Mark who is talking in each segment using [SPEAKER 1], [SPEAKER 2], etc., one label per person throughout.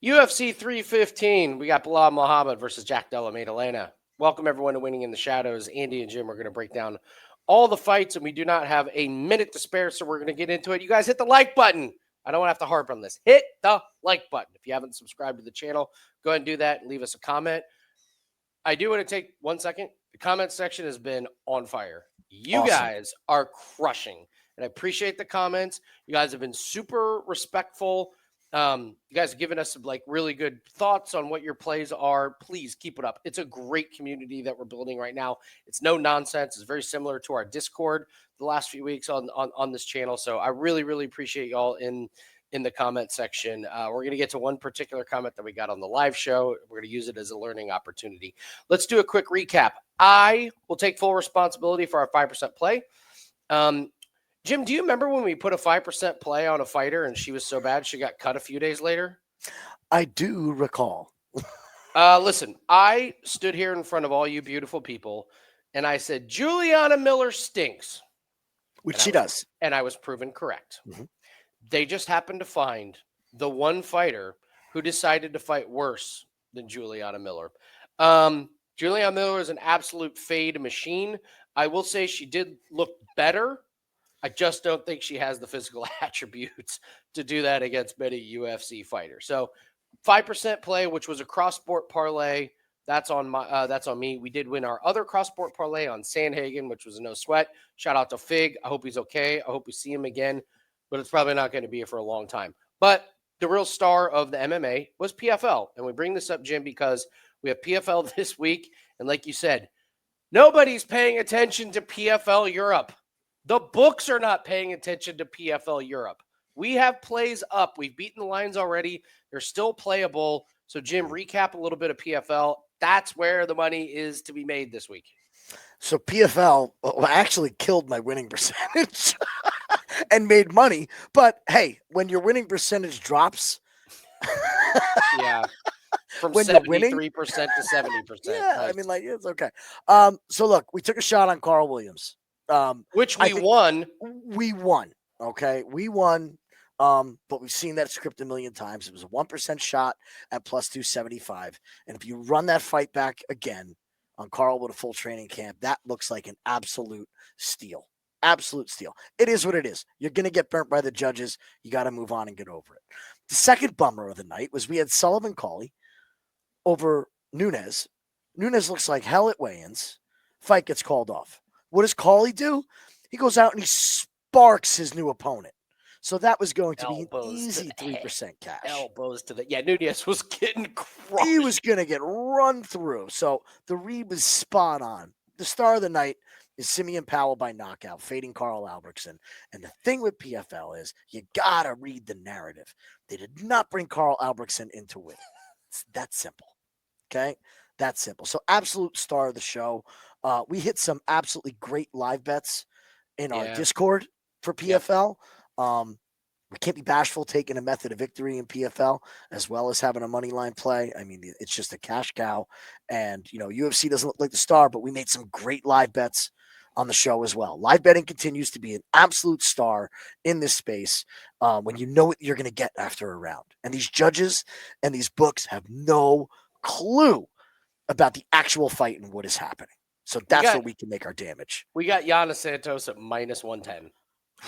[SPEAKER 1] UFC 315. We got Bilal Muhammad versus Jack Della Maddalena. Welcome everyone to Winning in the Shadows. Andy and Jim are going to break down all the fights, and we do not have a minute to spare, so we're going to get into it. You guys hit the like button. I don't want to have to harp on this. Hit the like button. If you haven't subscribed to the channel, go ahead and do that and leave us a comment. I do want to take 1 second. The comment section has been on fire. You
[SPEAKER 2] Awesome.
[SPEAKER 1] guys are crushing, and I appreciate the comments. You guys have been super respectful. You guys have given us some really good thoughts on what your plays are. Please keep it up. It's a great community that we're building right now. It's no nonsense. It's very similar to our Discord the last few weeks on this channel. So I really, really appreciate y'all in the comment section. We're going to get to one particular comment that we got on the live show. We're going to use it as a learning opportunity. Let's do a quick recap. I will take full responsibility for our 5% play. Jim, do you remember when we put a 5% play on a fighter and she was so bad she got cut a few days later?
[SPEAKER 2] I do recall.
[SPEAKER 1] Listen, I stood here in front of all you beautiful people and I said, Juliana Miller stinks.
[SPEAKER 2] Which she does.
[SPEAKER 1] And I was proven correct.
[SPEAKER 2] Mm-hmm.
[SPEAKER 1] They just happened to find the one fighter who decided to fight worse than Juliana Miller. Juliana Miller is an absolute fade machine. I will say she did look better. I just don't think she has the physical attributes to do that against many UFC fighters. So 5% play, which was a cross-sport parlay, that's on me. We did win our other cross-sport parlay on Sandhagen, which was a no sweat. Shout out to Fig. I hope he's okay. I hope we see him again, but it's probably not going to be for a long time. But the real star of the MMA was PFL. And we bring this up, Jim, because we have PFL this week. And like you said, nobody's paying attention to PFL Europe. The books are not paying attention to PFL Europe. We have plays up. We've beaten the lines already. They're still playable. So, Jim, recap a little bit of PFL. That's where the money is to be made this week.
[SPEAKER 2] So PFL actually killed my winning percentage and made money. But, hey, when your winning percentage drops.
[SPEAKER 1] Yeah. From
[SPEAKER 2] when
[SPEAKER 1] 73% to 70%.
[SPEAKER 2] Yeah,
[SPEAKER 1] nice.
[SPEAKER 2] I mean, it's okay. So, look, we took a shot on Carl Williams.
[SPEAKER 1] Which we won.
[SPEAKER 2] We won. Okay. We won. But we've seen that script a million times. It was a 1% shot at plus 275. And if you run that fight back again on Carl with a full training camp, that looks like an absolute steal. Absolute steal. It is what it is. You're going to get burnt by the judges. You got to move on and get over it. The second bummer of the night was we had Sullivan Cauley over Nunes. Nunes looks like hell at weigh-ins. Fight gets called off. What does Cauley do? He goes out and he sparks his new opponent. So that was going to be an easy 3% cash.
[SPEAKER 1] Elbows to the... Yeah, Nunes was getting crushed.
[SPEAKER 2] He was going to get run through. So the read was spot on. The star of the night is Simeon Powell by knockout, fading Carl Albrechtsen. And the thing with PFL is you got to read the narrative. They did not bring Carl Albrechtsen into win. It's that simple. Okay? That's simple. So absolute star of the show. We hit some absolutely great live bets in our Discord for PFL. We can't be bashful taking a method of victory in PFL as well as having a money line play. I mean, it's just a cash cow. And, UFC doesn't look like the star, but we made some great live bets on the show as well. Live betting continues to be an absolute star in this space when you know what you're going to get after a round. And these judges and these books have no clue about the actual fight and what is happening. So that's where we can make our damage.
[SPEAKER 1] We got Yana Santos at minus 110.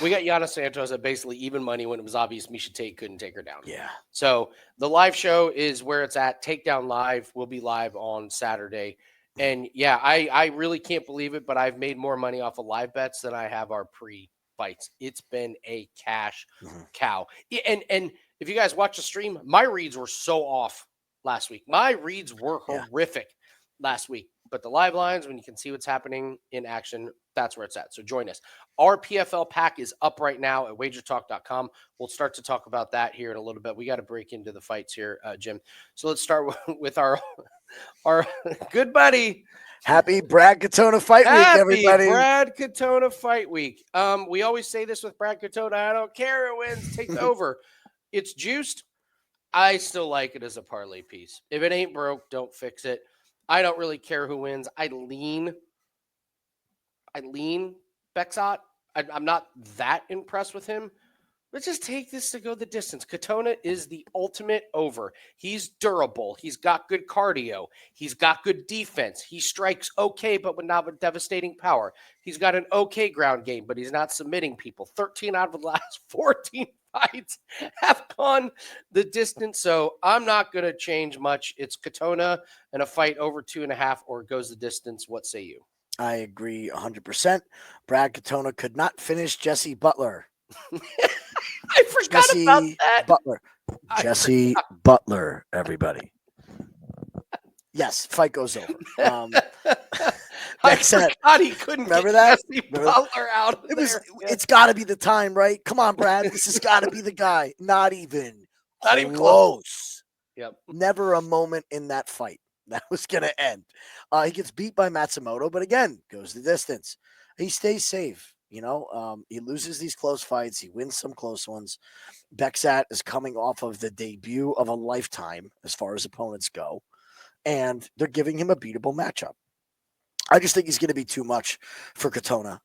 [SPEAKER 1] We got Yana Santos at basically even money when it was obvious Miesha Tate couldn't take her down.
[SPEAKER 2] Yeah.
[SPEAKER 1] So the live show is where it's at. Takedown Live will be live on Saturday. And yeah, I really can't believe it, but I've made more money off of live bets than I have our pre-fights. It's been a cash cow. And if you guys watch the stream, my reads were so off last week. My reads were horrific last week. But the live lines, when you can see what's happening in action, that's where it's at. So join us. Our PFL pack is up right now at wagertalk.com. We'll start to talk about that here in a little bit. We got to break into the fights here, Jim. So let's start with our good buddy.
[SPEAKER 2] Happy Brad Katona fight week, everybody.
[SPEAKER 1] Brad Katona fight week. We always say this with Brad Katona. I don't care who wins. Take over. It's juiced. I still like it as a parlay piece. If it ain't broke, don't fix it. I don't really care who wins. I lean Bekzat. I'm not that impressed with him. Let's just take this to go the distance. Katona is the ultimate over. He's durable. He's got good cardio. He's got good defense. He strikes okay, but not with devastating power. He's got an okay ground game, but he's not submitting people. 13 out of the last 14 fights have gone the distance. So I'm not going to change much. It's Katona and a fight over 2.5 or it goes the distance. What say you?
[SPEAKER 2] I agree 100%. Brad Katona could not finish Jesse Butler.
[SPEAKER 1] I forgot about that.
[SPEAKER 2] Butler. Jesse Butler, everybody. Yes, fight goes over.
[SPEAKER 1] I forgot he couldn't
[SPEAKER 2] remember
[SPEAKER 1] get
[SPEAKER 2] that?
[SPEAKER 1] Jesse Butler out of there.
[SPEAKER 2] It's got to be the time, right? Come on, Brad. This has got to be the guy. Not even close.
[SPEAKER 1] Yep.
[SPEAKER 2] Never a moment in that fight that was going to end. He gets beat by Matsumoto, but again, goes the distance. He stays safe. You know, he loses these close fights. He wins some close ones. Bekzat is coming off of the debut of a lifetime as far as opponents go, and they're giving him a beatable matchup. I just think he's going to be too much for Katona.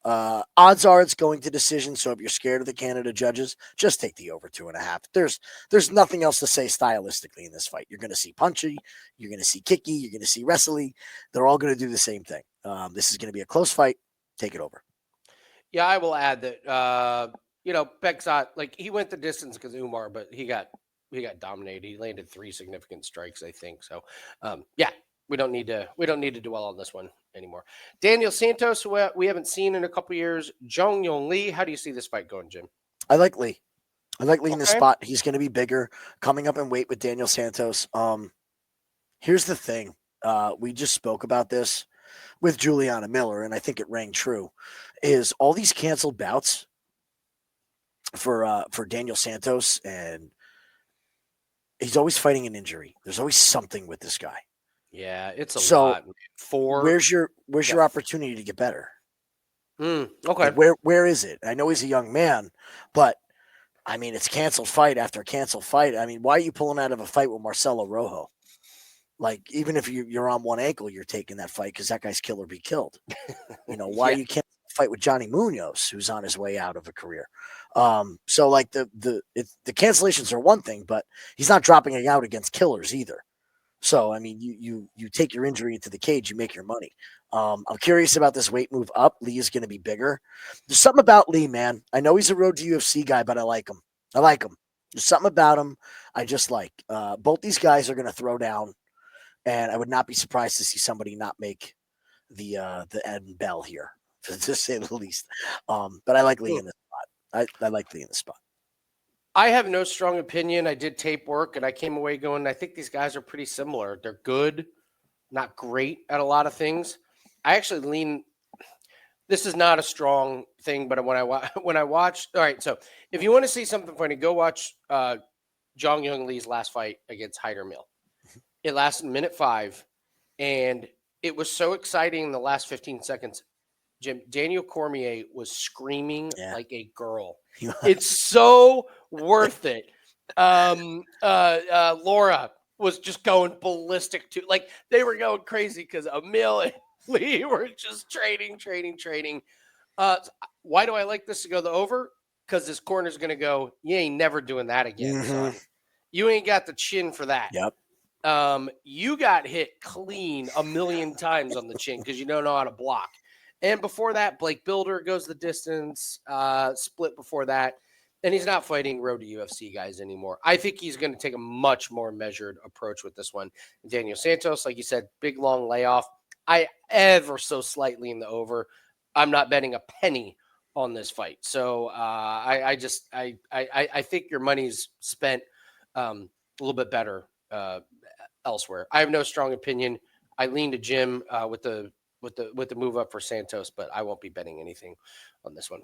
[SPEAKER 2] Odds are it's going to decision, so if you're scared of the Canada judges, just take the over 2.5. There's nothing else to say stylistically in this fight. You're going to see punchy, you're going to see kicky, you're going to see wrestly. They're all going to do the same thing. This is going to be a close fight. Take it over.
[SPEAKER 1] Yeah, I will add that, Bekzat, like he went the distance because Umar, but he got dominated. He landed 3 significant strikes, I think. So, we don't need to dwell on this one anymore. Daniel Santos, who we haven't seen in a couple years. Jeong Lee, how do you see this fight going, Jim?
[SPEAKER 2] I like Lee. In this spot. He's going to be bigger, coming up in weight with Daniel Santos. Here's the thing. We just spoke about this with Juliana Miller, and I think it rang true, is all these canceled bouts for Daniel Santos, and he's always fighting an injury. There's always something with this guy.
[SPEAKER 1] Yeah, it's a lot.
[SPEAKER 2] Where's your opportunity to get better?
[SPEAKER 1] Okay.
[SPEAKER 2] Like where is it? I know he's a young man, but I mean, it's canceled fight after canceled fight. I mean, why are you pulling out of a fight with Marcelo Rojo? Like, even if you're on one ankle, you're taking that fight because that guy's kill or be killed. Why you can't fight with Johnny Munoz, who's on his way out of a career. So like the cancellations are one thing, but he's not dropping it out against killers either. So, I mean, you take your injury into the cage, you make your money. I'm curious about this weight move up. Lee is going to be bigger. There's something about Lee, man. I know he's a road to UFC guy, but I like him. There's something about him I just like. Both these guys are going to throw down, and I would not be surprised to see somebody not make the end bell here, to say the least. But I like Lee in this spot. I like Lee in this spot.
[SPEAKER 1] I have no strong opinion. I did tape work, and I came away going, I think these guys are pretty similar. They're good, not great at a lot of things. I actually lean. This is not a strong thing, but when I watched, all right. So if you want to see something funny, go watch Jeong Lee's last fight against Hyder Mill. It lasted 1:05, and it was so exciting in the last 15 seconds. Jim, Daniel Cormier was screaming like a girl. It's so worth it. Laura was just going ballistic too. Like, they were going crazy because Emil and Lee were just trading. Why do I like this to go the over? Because this corner's going to go, you ain't never doing that again, son. You ain't got the chin for that.
[SPEAKER 2] Yep.
[SPEAKER 1] You got hit clean 1,000,000 times on the chin because you don't know how to block. And before that, Blake Builder goes the distance, split before that. And he's not fighting road to UFC guys anymore. I think he's going to take a much more measured approach with this one. Daniel Santos, like you said, big, long layoff. I ever so slightly in the over. I'm not betting a penny on this fight. So I think your money's spent a little bit better elsewhere. I have no strong opinion. I lean to Jim with the move up for Santos, but I won't be betting anything on this one.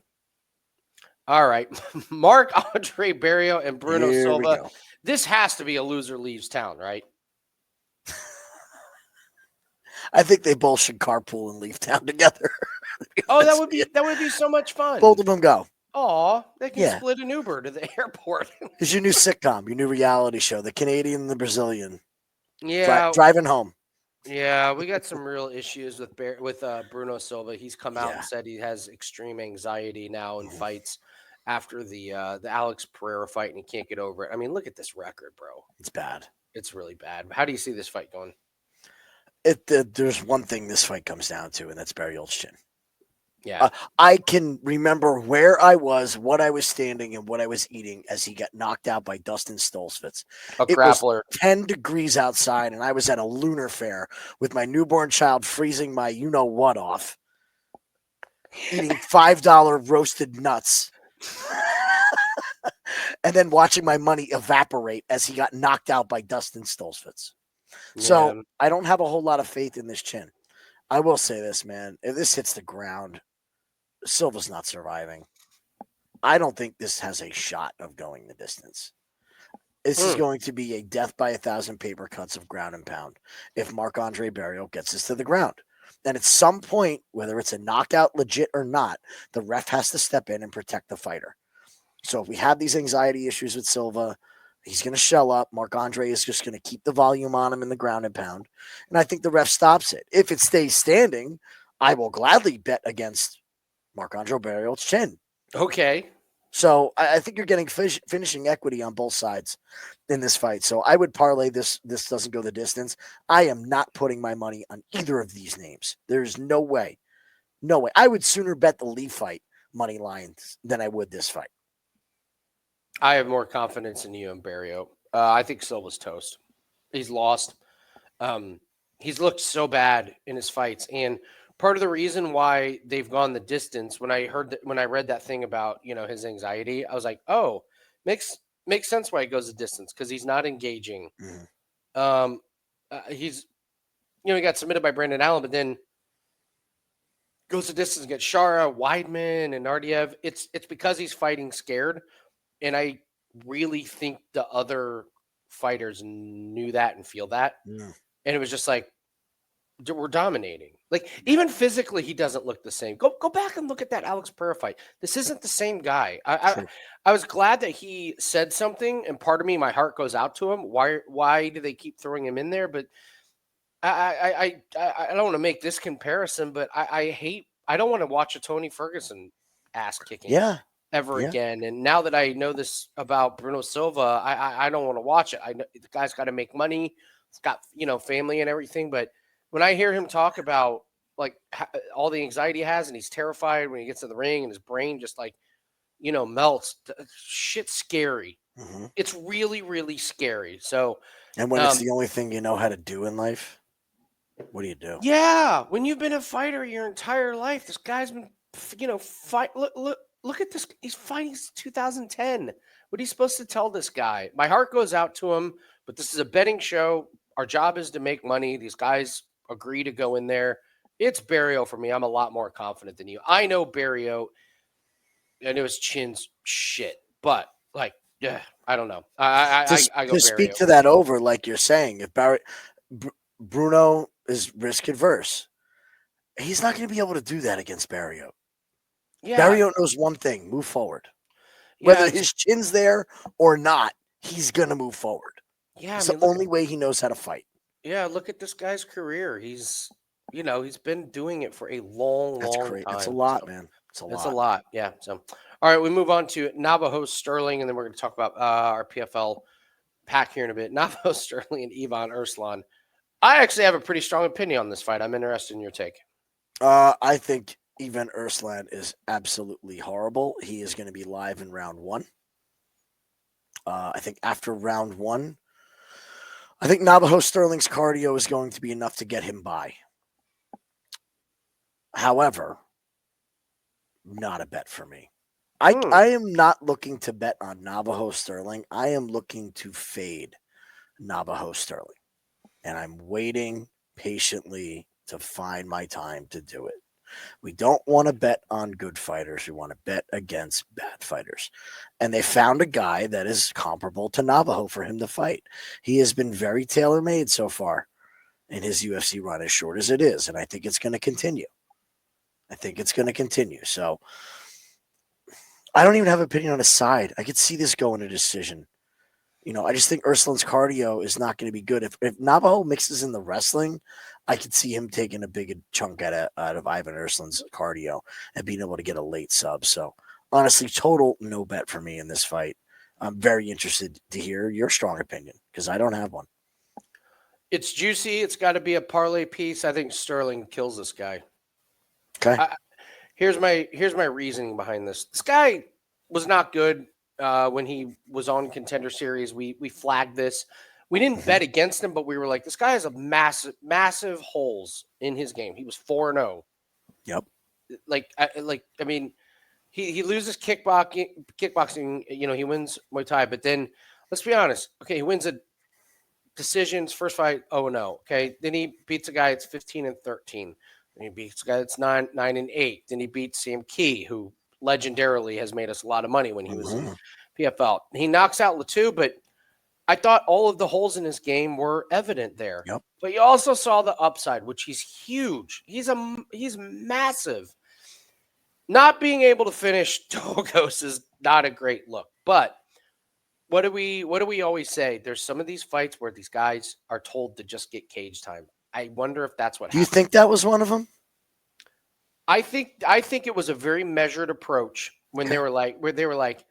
[SPEAKER 1] All right. Marc-Andre Barriault and Bruno Silva. This has to be a loser leaves town, right?
[SPEAKER 2] I think they both should carpool and leave town together.
[SPEAKER 1] Oh, that would be so much fun.
[SPEAKER 2] Both of them go.
[SPEAKER 1] Oh, they can split an Uber to the airport.
[SPEAKER 2] It's your new sitcom, your new reality show, the Canadian and the Brazilian.
[SPEAKER 1] Yeah.
[SPEAKER 2] Driving home.
[SPEAKER 1] Yeah, we got some real issues with Bruno Silva. He's come out and said he has extreme anxiety now in fights. after the Alex Pereira fight, and he can't get over it. I mean, look at this record, bro.
[SPEAKER 2] It's bad.
[SPEAKER 1] It's really bad. How do you see this fight going?
[SPEAKER 2] There's one thing this fight comes down to, and that's Barriault's chin.
[SPEAKER 1] Yeah.
[SPEAKER 2] I can remember where I was, what I was standing, and what I was eating as he got knocked out by Dustin Stolzfus.
[SPEAKER 1] A
[SPEAKER 2] It was
[SPEAKER 1] grappler.
[SPEAKER 2] 10 degrees outside, and I was at a lunar fair with my newborn child freezing my you-know-what off, eating $5 roasted nuts, and then watching my money evaporate as he got knocked out by Dustin Stolzfus. So
[SPEAKER 1] Yeah.
[SPEAKER 2] I don't have a whole lot of faith in this chin. I will say this, man. If this hits the ground, Silva's not surviving. I don't think this has a shot of going the distance. This is going to be a death by 1,000 paper cuts of ground and pound if Marc-Andre Barriault gets us to the ground. And at some point, whether it's a knockout legit or not, the ref has to step in and protect the fighter. So if we have these anxiety issues with Silva, he's going to shell up. Marc-Andre is just going to keep the volume on him in the ground and pound. And I think the ref stops it. If it stays standing, I will gladly bet against Marc-Andre Barriault's chin.
[SPEAKER 1] Okay.
[SPEAKER 2] So I think you're getting finishing equity on both sides in this fight. So I would parlay this doesn't go the distance. I am not putting my money on either of these names. There's no way. No way. I would sooner bet the Lee fight money lines than I would this fight.
[SPEAKER 1] I have more confidence in you and Barriault. I think Silva's toast. He's lost. He's looked so bad in his fights, and part of the reason why they've gone the distance, when I read that thing about his anxiety, I was like, oh, makes sense why he goes the distance, because he's not engaging.
[SPEAKER 2] Mm-hmm.
[SPEAKER 1] He's he got submitted by Brandon Allen, but then goes the distance against Shara, Weidman, and Ardiev. It's because he's fighting scared. And I really think the other fighters knew that and feel that.
[SPEAKER 2] Yeah.
[SPEAKER 1] And it was just like, we're dominating. Like, even physically, he doesn't look the same. Go back and look at that Alex Pereira fight. This isn't the same guy. I was glad that he said something, and part of me, my heart goes out to him. Why do they keep throwing him in there? But I don't want to make this comparison, but I don't want to watch a Tony Ferguson ass kicking.
[SPEAKER 2] Yeah.
[SPEAKER 1] Ever again. And now that I know this about Bruno Silva, I don't want to watch it. I know the guy's got to make money. He's got, family and everything. But when I hear him talk about like all the anxiety he has, and he's terrified when he gets in the ring and his brain just like, melts, shit's scary.
[SPEAKER 2] Mm-hmm.
[SPEAKER 1] It's really, really scary. So,
[SPEAKER 2] and when it's the only thing you know how to do in life, what do you do?
[SPEAKER 1] Yeah. When you've been a fighter your entire life, this guy's been, fight. Look at this. He's fighting since 2010. What are you supposed to tell this guy? My heart goes out to him, but this is a betting show. Our job is to make money. These guys agree to go in there. It's Barriault for me. I'm a lot more confident than you. I know Barriault. I know his chin's shit, but I don't know. I go
[SPEAKER 2] to speak
[SPEAKER 1] Barriault.
[SPEAKER 2] to that over, like you're saying, if Bruno is risk adverse, he's not going to be able to do that against Barriault. Yeah. Barriault knows one thing: move forward. Yeah, whether his chin's there or not, he's going to move forward. Yeah, it's the only way he knows how to fight.
[SPEAKER 1] Yeah, look at this guy's career. He's been doing it for a long time.
[SPEAKER 2] That's a lot, man.
[SPEAKER 1] It's a lot. Yeah. So, all right, we move on to Navajo Stirling, and then we're going to talk about our PFL pack here in a bit. Navajo Stirling and Ivan Erslan. I actually have a pretty strong opinion on this fight. I'm interested in your take.
[SPEAKER 2] I think Ivan Erslan is absolutely horrible. He is going to be live in round 1. I think after round 1, I think Navajo Stirling's cardio is going to be enough to get him by. However, not a bet for me. I am not looking to bet on Navajo Stirling. I am looking to fade Navajo Stirling. And I'm waiting patiently to find my time to do it. We don't want to bet on good fighters. We want to bet against bad fighters. And they found a guy that is comparable to Navajo for him to fight. He has been very tailor-made so far in his UFC run, as short as it is. And I think it's going to continue. So I don't even have an opinion on his side. I could see this going to decision. I just think Erslan's cardio is not going to be good. If Navajo mixes in the wrestling, I could see him taking a big chunk out of Ivan Erslan's cardio and being able to get a late sub. So honestly, total no bet for me in this fight. I'm very interested to hear your strong opinion because I don't have one.
[SPEAKER 1] It's juicy. It's got to be a parlay piece. I think Stirling kills this guy.
[SPEAKER 2] Okay.
[SPEAKER 1] Here's my reasoning behind this. This guy was not good when he was on Contender Series. We flagged this. We didn't bet against him, but we were like, this guy has a massive holes in his game. He was 4-0.
[SPEAKER 2] Yep.
[SPEAKER 1] I mean, he loses kickboxing. You know, he wins Muay Thai, but then let's be honest. Okay, he wins a decisions first fight 0-0. Okay, then he beats a guy that's 15-13. Then he beats a guy that's 9-8. Then he beats Sam Key, who legendarily has made us a lot of money when he was in PFL. He knocks out Latu, but I thought all of the holes in his game were evident there.
[SPEAKER 2] Yep.
[SPEAKER 1] But you also saw the upside, which he's huge. He's massive. Not being able to finish Togos is not a great look. But what do we always say? There's some of these fights where these guys are told to just get cage time. I wonder if that's what
[SPEAKER 2] Do you
[SPEAKER 1] happened.
[SPEAKER 2] think that was one of them?
[SPEAKER 1] I think it was a very measured approach when they were like,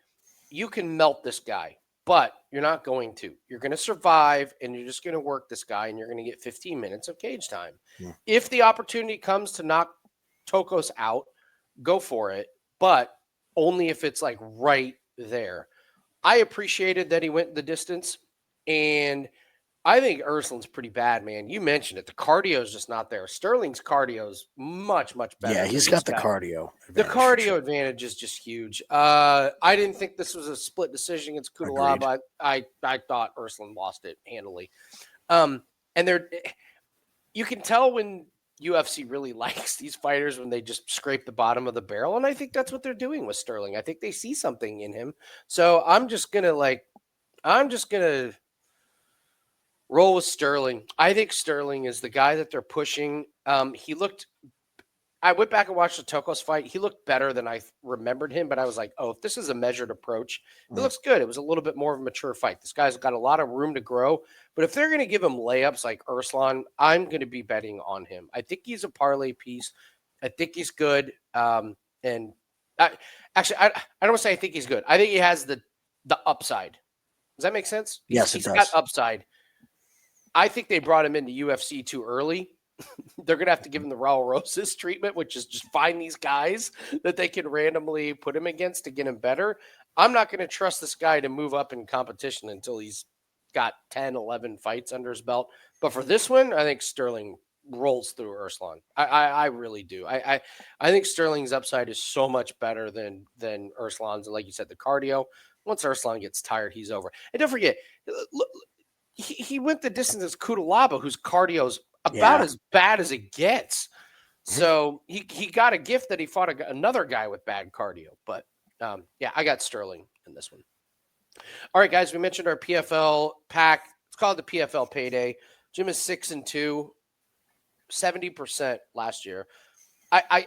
[SPEAKER 1] you can melt this guy, but you're not going to. You're going to survive, and you're just going to work this guy, and you're going to get 15 minutes of cage time.
[SPEAKER 2] Yeah.
[SPEAKER 1] If the opportunity comes to knock Tokos out, go for it, but only if it's like right there. I appreciated that he went the distance, and I think Erslan's pretty bad, man. You mentioned it. The cardio is just not there. Sterling's cardio is much better.
[SPEAKER 2] Yeah, he's got the cardio.
[SPEAKER 1] The cardio advantage is just huge. I didn't think this was a split decision against Cutelaba. I thought Erslan lost it handily. And you can tell when UFC really likes these fighters when they just scrape the bottom of the barrel, and I think that's what they're doing with Stirling. I think they see something in him. So I'm just gonna roll with Stirling. I think Stirling is the guy that they're pushing. I went back and watched the Tokos fight. He looked better than I remembered him, but I was like, oh, if this is a measured approach, it looks good. It was a little bit more of a mature fight. This guy's got a lot of room to grow, but if they're going to give him layups like Erslan, I'm going to be betting on him. I think he's a parlay piece. I think he's good. I don't want to say I think he's good. I think he has the upside. Does that make sense?
[SPEAKER 2] Yes,
[SPEAKER 1] he's got upside. I think they brought him into UFC too early. They're going to have to give him the Raul Rosas treatment, which is just find these guys that they can randomly put him against to get him better. I'm not going to trust this guy to move up in competition until he's got 10, 11 fights under his belt. But for this one, I think Stirling rolls through Erslan. I really do. I think Stirling's upside is so much better than Erslan's. And like you said, the cardio, once Erslan gets tired, he's over. And don't forget, look, he went the distance as Cutelaba, whose cardio's about as bad as it gets. So he got a gift that he fought another guy with bad cardio. But I got Stirling in this one. All right, guys, we mentioned our PFL pack. It's called the PFL Payday. Jim is 6-2, 70% last year. I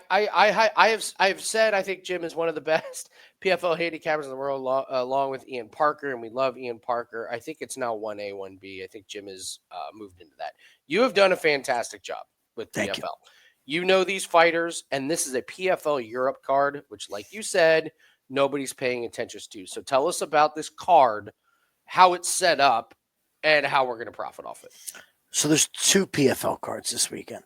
[SPEAKER 1] have said I think Jim is one of the best PFL handicappers in the world, along with Ian Parker, and we love Ian Parker. I think it's now 1A, 1B. I think Jim has moved into that. You have done a fantastic job with PFL. You know these fighters, and this is a PFL Europe card, which, like you said, nobody's paying attention to. So tell us about this card, how it's set up, and how we're going to profit off it.
[SPEAKER 2] So there's 2 PFL cards this weekend.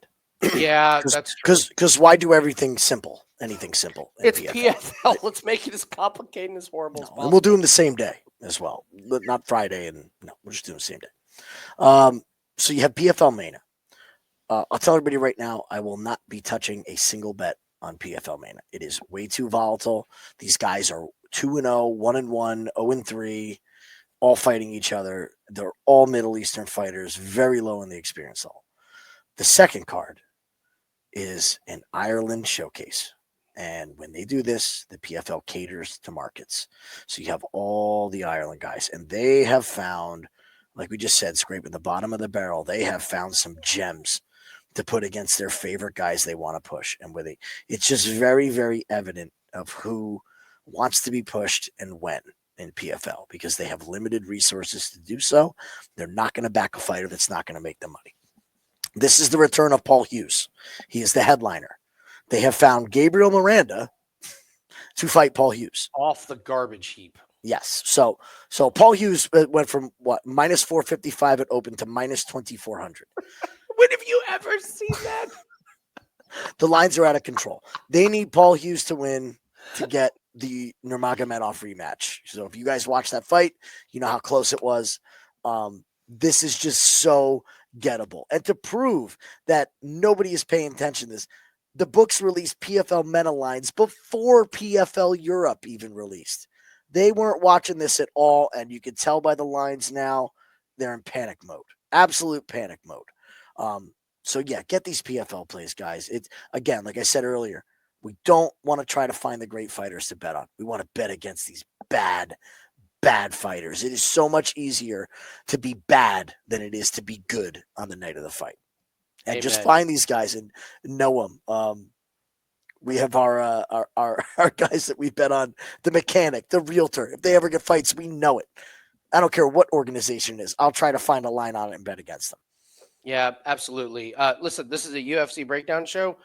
[SPEAKER 1] Yeah, that's true.
[SPEAKER 2] Because why do everything simple? Anything simple.
[SPEAKER 1] It's PFL. Let's make it as complicated and as horrible as possible.
[SPEAKER 2] And we'll do them the same day as well. Not Friday. We'll just do them the same day. So you have PFL Mania. I'll tell everybody right now, I will not be touching a single bet on PFL Mania. It is way too volatile. These guys are 2-0, 1-1, 0-3, all fighting each other. They're all Middle Eastern fighters, very low in the experience level. The second card is an Ireland showcase. And when they do this, the PFL caters to markets. So you have all the Ireland guys, and they have found, like we just said, scraping the bottom of the barrel, they have found some gems to put against their favorite guys they want to push. And it's just very, very evident of who wants to be pushed and when in PFL, because they have limited resources to do so. They're not going to back a fighter that's not going to make them money. This is the return of Paul Hughes. He is the headliner. They have found Gabriel Miranda to fight Paul Hughes.
[SPEAKER 1] Off the garbage heap.
[SPEAKER 2] Yes. So Paul Hughes went from what minus 455 at open to minus 2400.
[SPEAKER 1] When have you ever seen that?
[SPEAKER 2] The lines are out of control. They need Paul Hughes to win to get the Nurmagomedov rematch. So if you guys watch that fight, you know how close it was. This is just so gettable. And to prove that nobody is paying attention to this, the books released PFL meta lines before PFL Europe even released. They weren't watching this at all, and you can tell by the lines now they're in panic mode, absolute panic mode. So yeah, get these PFL plays, guys. It's again, like I said earlier, we don't want to try to find the great fighters to bet on. We want to bet against these bad fighters. It is so much easier to be bad than it is to be good on the night of the fight. And
[SPEAKER 1] Amen.
[SPEAKER 2] just find these guys and know them. We have our guys that we bet on, the mechanic, the realtor. If they ever get fights, we know it. I don't care what organization it is. I'll try to find a line on it and bet against them.
[SPEAKER 1] Yeah, absolutely. Listen, this is a UFC breakdown show.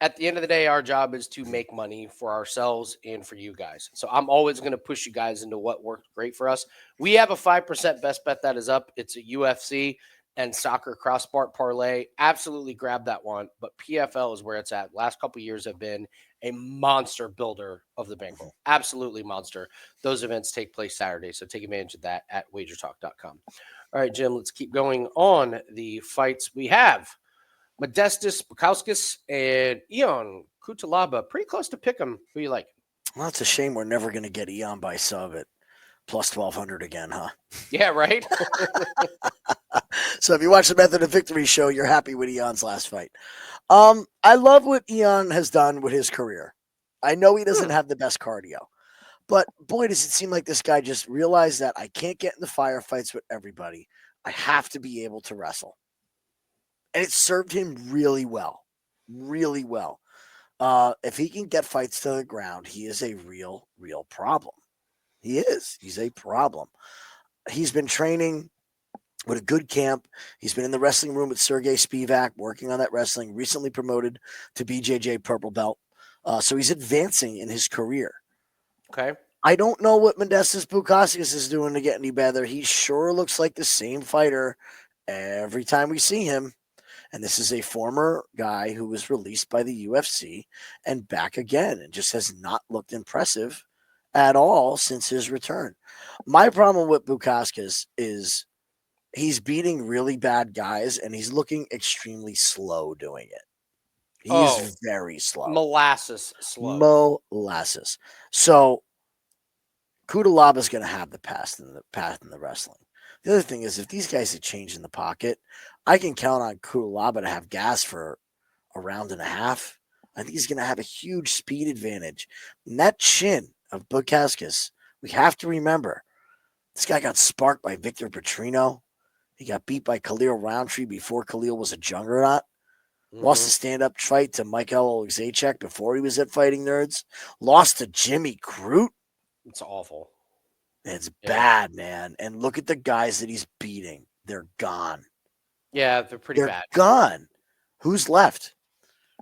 [SPEAKER 1] At the end of the day, our job is to make money for ourselves and for you guys. So I'm always going to push you guys into what worked great for us. We have a 5% best bet that is up. It's a UFC and soccer cross-sport parlay. Absolutely grab that one. But PFL is where it's at. Last couple of years have been a monster builder of the bankroll. Absolutely monster. Those events take place Saturday. So take advantage of that at wagertalk.com. All right, Jim, let's keep going on the fights we have. Modestas, Bukauskas, and Yeong, Cutelaba. Pretty close to pick 'em. Who you like?
[SPEAKER 2] Well, it's a shame we're never going to get Eon by sub at plus 1,200 again, huh?
[SPEAKER 1] Yeah, right?
[SPEAKER 2] So if you watch the Method of Victory show, you're happy with Eon's last fight. I love what Eon has done with his career. I know he doesn't have the best cardio, but boy, does it seem like this guy just realized that I can't get in the firefights with everybody. I have to be able to wrestle. And it served him really well. Really well. If he can get fights to the ground, he is a real problem. He is. He's a problem. He's been training with a good camp. He's been in the wrestling room with Sergey Spivak, working on that wrestling, recently promoted to BJJ purple belt. So he's advancing in his career.
[SPEAKER 1] Okay.
[SPEAKER 2] I don't know what Modestas Bukauskas is doing to get any better. He sure looks like the same fighter every time we see him. And this is a former guy who was released by the UFC and back again and just has not looked impressive at all since his return. My problem with Bukauskas is he's beating really bad guys and he's looking extremely slow doing it. He's very slow.
[SPEAKER 1] Molasses slow.
[SPEAKER 2] Molasses. So Cutelaba is going to have the path in the wrestling. The other thing is, if these guys had changed in the pocket, I can count on Cutelaba to have gas for a round and a half. I think he's going to have a huge speed advantage. And that chin of Bukauskas, we have to remember, this guy got sparked by Victor Petrino. He got beat by Khalil Roundtree before Khalil was a juggernaut. Lost the stand-up fight to Michael Zajac before he was at Fighting Nerds. Lost to Jimmy Crute.
[SPEAKER 1] It's awful.
[SPEAKER 2] It's bad, man. And look at the guys that he's beating. They're gone.
[SPEAKER 1] Yeah, they're pretty bad.
[SPEAKER 2] Gone. Who's left?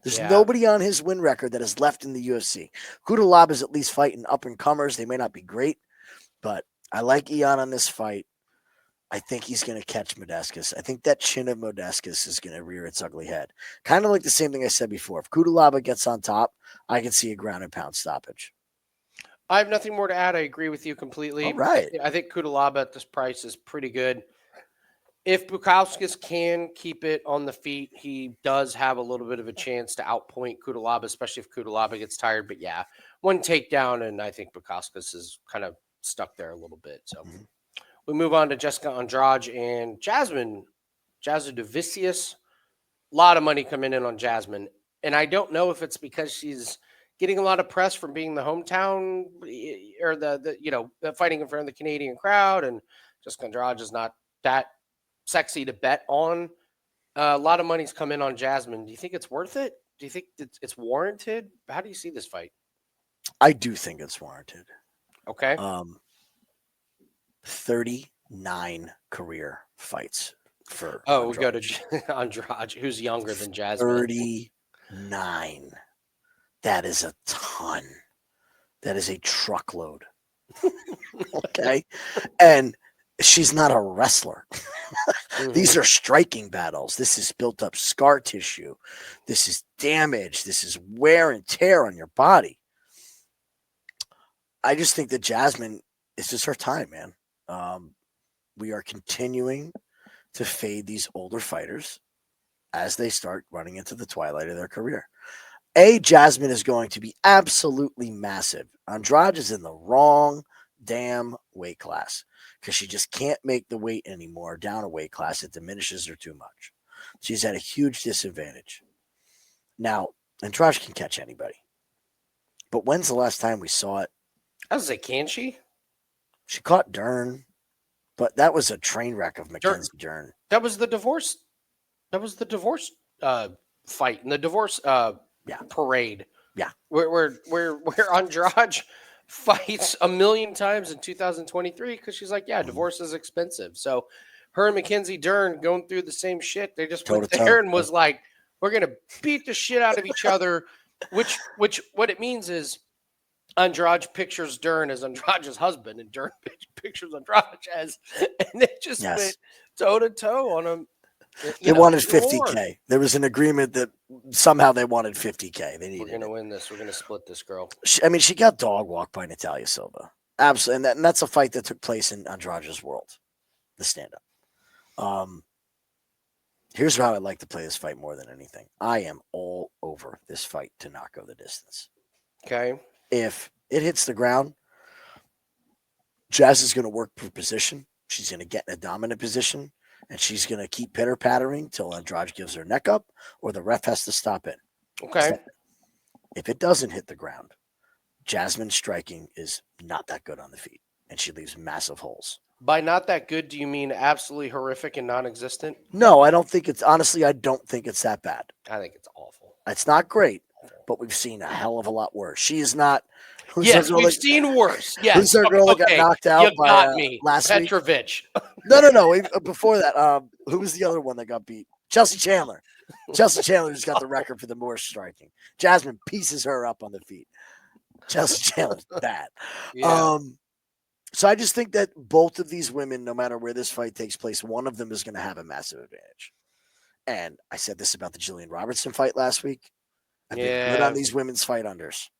[SPEAKER 2] There's
[SPEAKER 1] Yeah.
[SPEAKER 2] nobody on his win record that is left in the UFC. Cutelaba is at least fighting up-and-comers. They may not be great, but I like Eon on this fight. I think he's going to catch Modestas. I think that chin of Modestas is going to rear its ugly head. Kind of like the same thing I said before. If Cutelaba gets on top, I can see a ground and pound stoppage.
[SPEAKER 1] I have nothing more to add. I agree with you completely.
[SPEAKER 2] All right.
[SPEAKER 1] I think Cutelaba at this price is pretty good. If Bukauskas can keep it on the feet, he does have a little bit of a chance to outpoint Cutelaba, especially if Cutelaba gets tired. But yeah, one takedown, and I think Bukauskas is kind of stuck there a little bit. So we move on to Jessica Andrade and Jasmine. Jasudavicius. A lot of money coming in on Jasmine. And I don't know if it's because she's getting a lot of press from being the hometown or the fighting in front of the Canadian crowd. And Jessica Andrade is not that sexy to bet on. A lot of money's come in on Jasmine. Do you think it's worth it? Do you think it's warranted? How do you see this fight?
[SPEAKER 2] I do think it's warranted.
[SPEAKER 1] Okay.
[SPEAKER 2] 39 career fights for
[SPEAKER 1] we go to Andrade, who's younger than Jasmine.
[SPEAKER 2] 39. That is a ton. That is a truckload. Okay. And she's not a wrestler. These are striking battles. This is built up scar tissue. This is damage. This is wear and tear on your body. I just think that Jasmine, it's just her time, man. We are continuing to fade these older fighters as they start running into the twilight of their career. Jasmine is going to be absolutely massive. Andrade is in the wrong damn weight class because she just can't make the weight anymore down a weight class. It diminishes her too much. She's at a huge disadvantage. Now, Andrade can catch anybody. But when's the last time we saw it?
[SPEAKER 1] I was like, can she?
[SPEAKER 2] She caught Dern, but that was a train wreck of Mackenzie Dern.
[SPEAKER 1] That was the divorce. That was the divorce fight and the divorce parade.
[SPEAKER 2] Yeah.
[SPEAKER 1] Where Andrade fights a million times in 2023 because she's like, yeah, divorce is expensive. So her and Mackenzie Dern going through the same shit. They just went there and was like, we're gonna beat the shit out of each other. Which what it means is Andrade pictures Dern as Andrade's husband, and Dern pictures Andrade as, and they just went toe to toe on him.
[SPEAKER 2] They wanted $50K. There was an agreement that somehow they wanted $50K. They needed.
[SPEAKER 1] We're gonna win this. We're gonna split this, girl.
[SPEAKER 2] She got dog walked by Natalia Silva. Absolutely, and that's a fight that took place in Andrade's world, the stand-up. Here's how I'd like to play this fight more than anything. I am all over this fight to not go the distance.
[SPEAKER 1] Okay.
[SPEAKER 2] If it hits the ground, Jazz is going to work for position. She's going to get in a dominant position, and she's going to keep pitter-pattering till Andrade gives her neck up or the ref has to stop it.
[SPEAKER 1] Okay.
[SPEAKER 2] If it doesn't hit the ground, Jasmine's striking is not that good on the feet, and she leaves massive holes.
[SPEAKER 1] By not that good, do you mean absolutely horrific and non-existent?
[SPEAKER 2] No, I don't think it's – honestly, I don't think it's that bad.
[SPEAKER 1] I think it's awful.
[SPEAKER 2] It's not great, but we've seen a hell of a lot worse. She is not –
[SPEAKER 1] yes, we've seen worse. Yes.
[SPEAKER 2] Who's our girl that got knocked out by last
[SPEAKER 1] Petrovic.
[SPEAKER 2] week? No. Before that, who was the other one that got beat? Chelsea Chandler. Chelsea Chandler just got the record for the worst striking. Jasmine pieces her up on the feet. Chelsea Chandler's bad.
[SPEAKER 1] Yeah.
[SPEAKER 2] So I just think that both of these women, no matter where this fight takes place, one of them is going to have a massive advantage. And I said this about the Jillian Robertson fight last week. I've been good on these women's fight unders.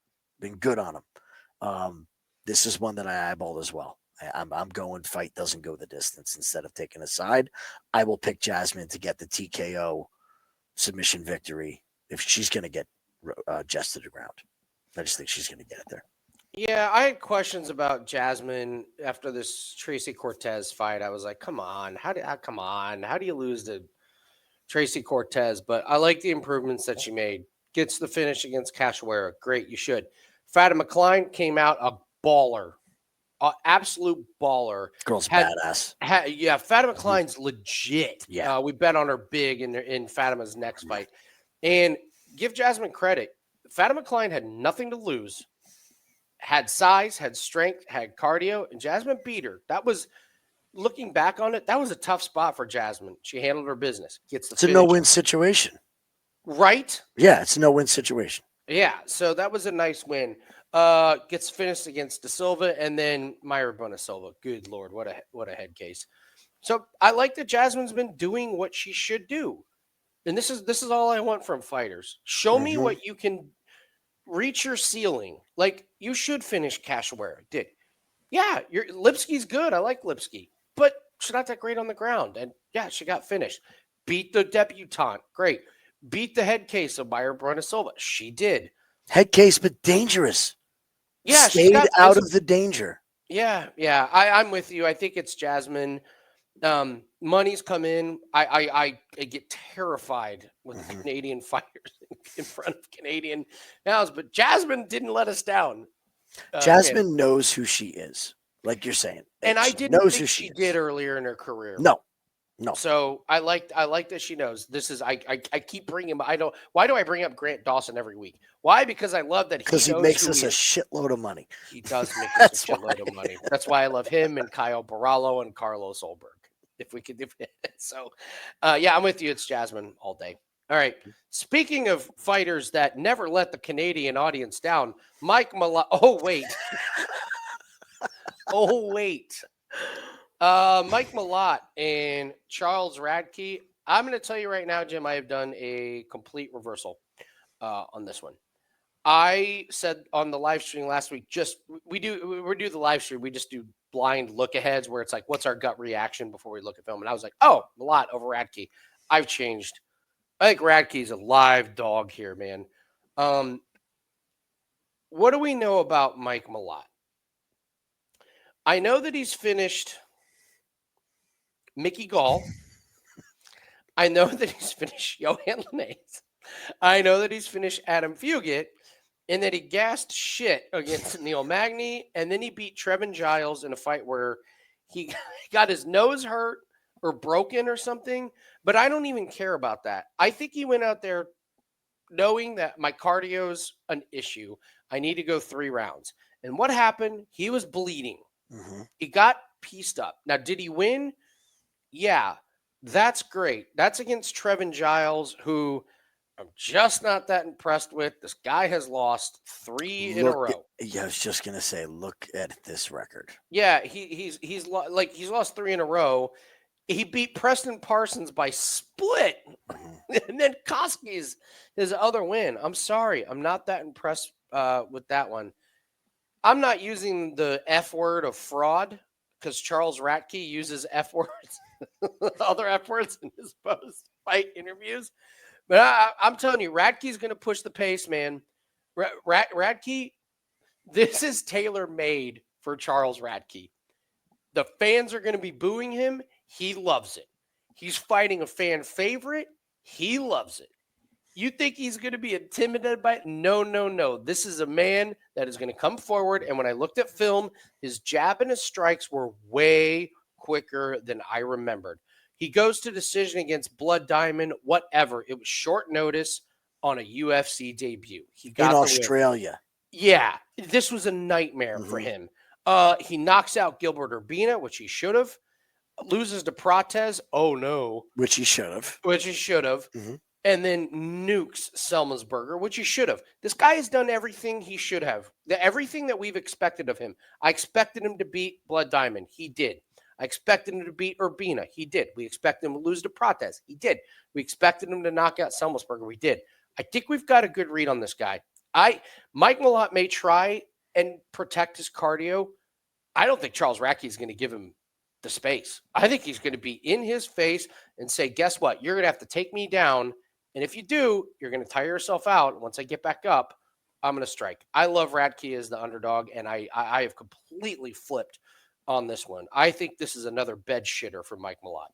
[SPEAKER 2] Been good on them. This is one that I eyeballed as well. I'm going fight doesn't go the distance. Instead of taking a side, I will pick Jasmine to get the TKO submission victory if she's going to get Jess to the ground. I just think she's going to get it there.
[SPEAKER 1] Yeah, I had questions about Jasmine after this Tracy Cortez fight. I was like, come on. How do you lose to Tracy Cortez? But I like the improvements that she made. Gets the finish against Cachoeira. Great, you should. Fatima Klein came out a baller. An absolute baller.
[SPEAKER 2] Girl's badass.
[SPEAKER 1] Fatima Klein's legit.
[SPEAKER 2] Yeah.
[SPEAKER 1] We bet on her big in Fatima's next fight. And give Jasmine credit. Fatima Klein had nothing to lose. Had size, had strength, had cardio, and Jasmine beat her. That was, looking back on it, that was a tough spot for Jasmine. She handled her business.
[SPEAKER 2] It's a no-win situation.
[SPEAKER 1] Right?
[SPEAKER 2] Yeah, it's a no-win situation.
[SPEAKER 1] Yeah, so that was a nice win. Gets finished against De Silva and then Mayra Bona-Silva. Good Lord, what a head case. So I like that Jasmine's been doing what she should do. And this is all I want from fighters. Show me what you can reach your ceiling. Like, you should finish Cachoeira. Did. Yeah, Lipski's good. I like Lipski. But she's not that great on the ground. And yeah, she got finished. Beat the debutante. Great. Beat the head case of Mayra Bona-Silva. She did.
[SPEAKER 2] Head case, but dangerous.
[SPEAKER 1] Yeah,
[SPEAKER 2] stayed out of the danger.
[SPEAKER 1] Yeah. I'm with you. I think it's Jasmine. Money's come in. I get terrified with Canadian fighters in front of Canadian house, but Jasmine didn't let us down.
[SPEAKER 2] Jasmine knows who she is, like you're saying,
[SPEAKER 1] and I didn't think she did earlier in her career.
[SPEAKER 2] No.
[SPEAKER 1] So I like that she knows this is. I keep bringing him. Why do I bring up Grant Dawson every week? Why? Because I love that
[SPEAKER 2] he makes us a shitload of money.
[SPEAKER 1] He does make us a shitload of money. That's why I love him and Kyle Barallo and Carlos Olberg. If we could do it. So, yeah, I'm with you. It's Jasmine all day. All right. Speaking of fighters that never let the Canadian audience down, Mike Malott. Oh, wait. Mike Malott and Charles Radtke. I'm going to tell you right now, Jim, I have done a complete reversal on this one. I said on the live stream last week, we do the live stream. We just do blind look aheads where it's like, what's our gut reaction before we look at film? And I was like, oh, Malott over Radtke. I've changed. I think Radtke's a live dog here, man. What do we know about Mike Malott? I know that he's finished Mickey Gall. I know that he's finished Johan Linnaeus. I know that he's finished Adam Fugit, and that he gassed shit against Neil Magny, and then he beat Trevin Giles in a fight where he got his nose hurt or broken or something. But I don't even care about that. I think he went out there knowing that my cardio's an issue. I need to go 3 rounds. And what happened? He was bleeding.
[SPEAKER 2] Mm-hmm.
[SPEAKER 1] He got pieced up. Now, did he win? Yeah, that's great. That's against Trevin Giles, who I'm just not that impressed with. This guy has lost 3 in a row.
[SPEAKER 2] Yeah, I was just gonna say, look at this record.
[SPEAKER 1] Yeah, he's lost 3 in a row. He beat Preston Parsons by split, and then Koski's his other win. I'm sorry, I'm not that impressed with that one. I'm not using the F word of fraud because Charles Radtke uses F words, other F words in his post-fight interviews. But I'm telling you, Radtke's going to push the pace, man. Radtke, this is tailor-made for Charles Radtke. The fans are going to be booing him. He loves it. He's fighting a fan favorite. He loves it. You think he's going to be intimidated by it? No. This is a man that is going to come forward. And when I looked at film, his jab and his strikes were way quicker than I remembered. He goes to decision against Blood Diamond, whatever. It was short notice on a UFC debut. He got
[SPEAKER 2] in Australia.
[SPEAKER 1] Yeah, this was a nightmare for him. He knocks out Gilbert Urbina, which he should have. Loses to Prates. Oh, no.
[SPEAKER 2] Which he should have.
[SPEAKER 1] Mm-hmm. And then nukes Selmansberger, which he should have. This guy has done everything he should have. Everything that we've expected of him. I expected him to beat Blood Diamond. He did. I expected him to beat Urbina. He did. We expected him to lose to Prates. He did. We expected him to knock out Selmansberger. We did. I think we've got a good read on this guy. Mike Malott may try and protect his cardio. I don't think Charles Radtke is going to give him the space. I think he's going to be in his face and say, guess what? You're going to have to take me down. And if you do, you're going to tire yourself out. Once I get back up, I'm going to strike. I love Radtke as the underdog, and I have completely flipped on this one. I think this is another bed shitter for Mike Malott.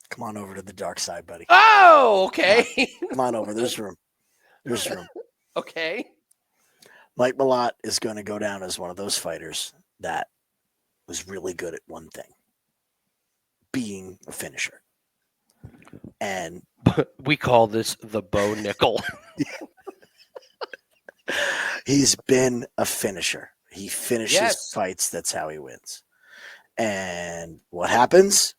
[SPEAKER 2] Come on over to the dark side, buddy.
[SPEAKER 1] Oh, okay.
[SPEAKER 2] Come on over. There's room.
[SPEAKER 1] Okay.
[SPEAKER 2] Mike Malott is going to go down as one of those fighters that was really good at one thing, being a finisher. And
[SPEAKER 1] we call this the Bo Nickel.
[SPEAKER 2] He's been a finisher. He finishes fights. That's how he wins. And what happens?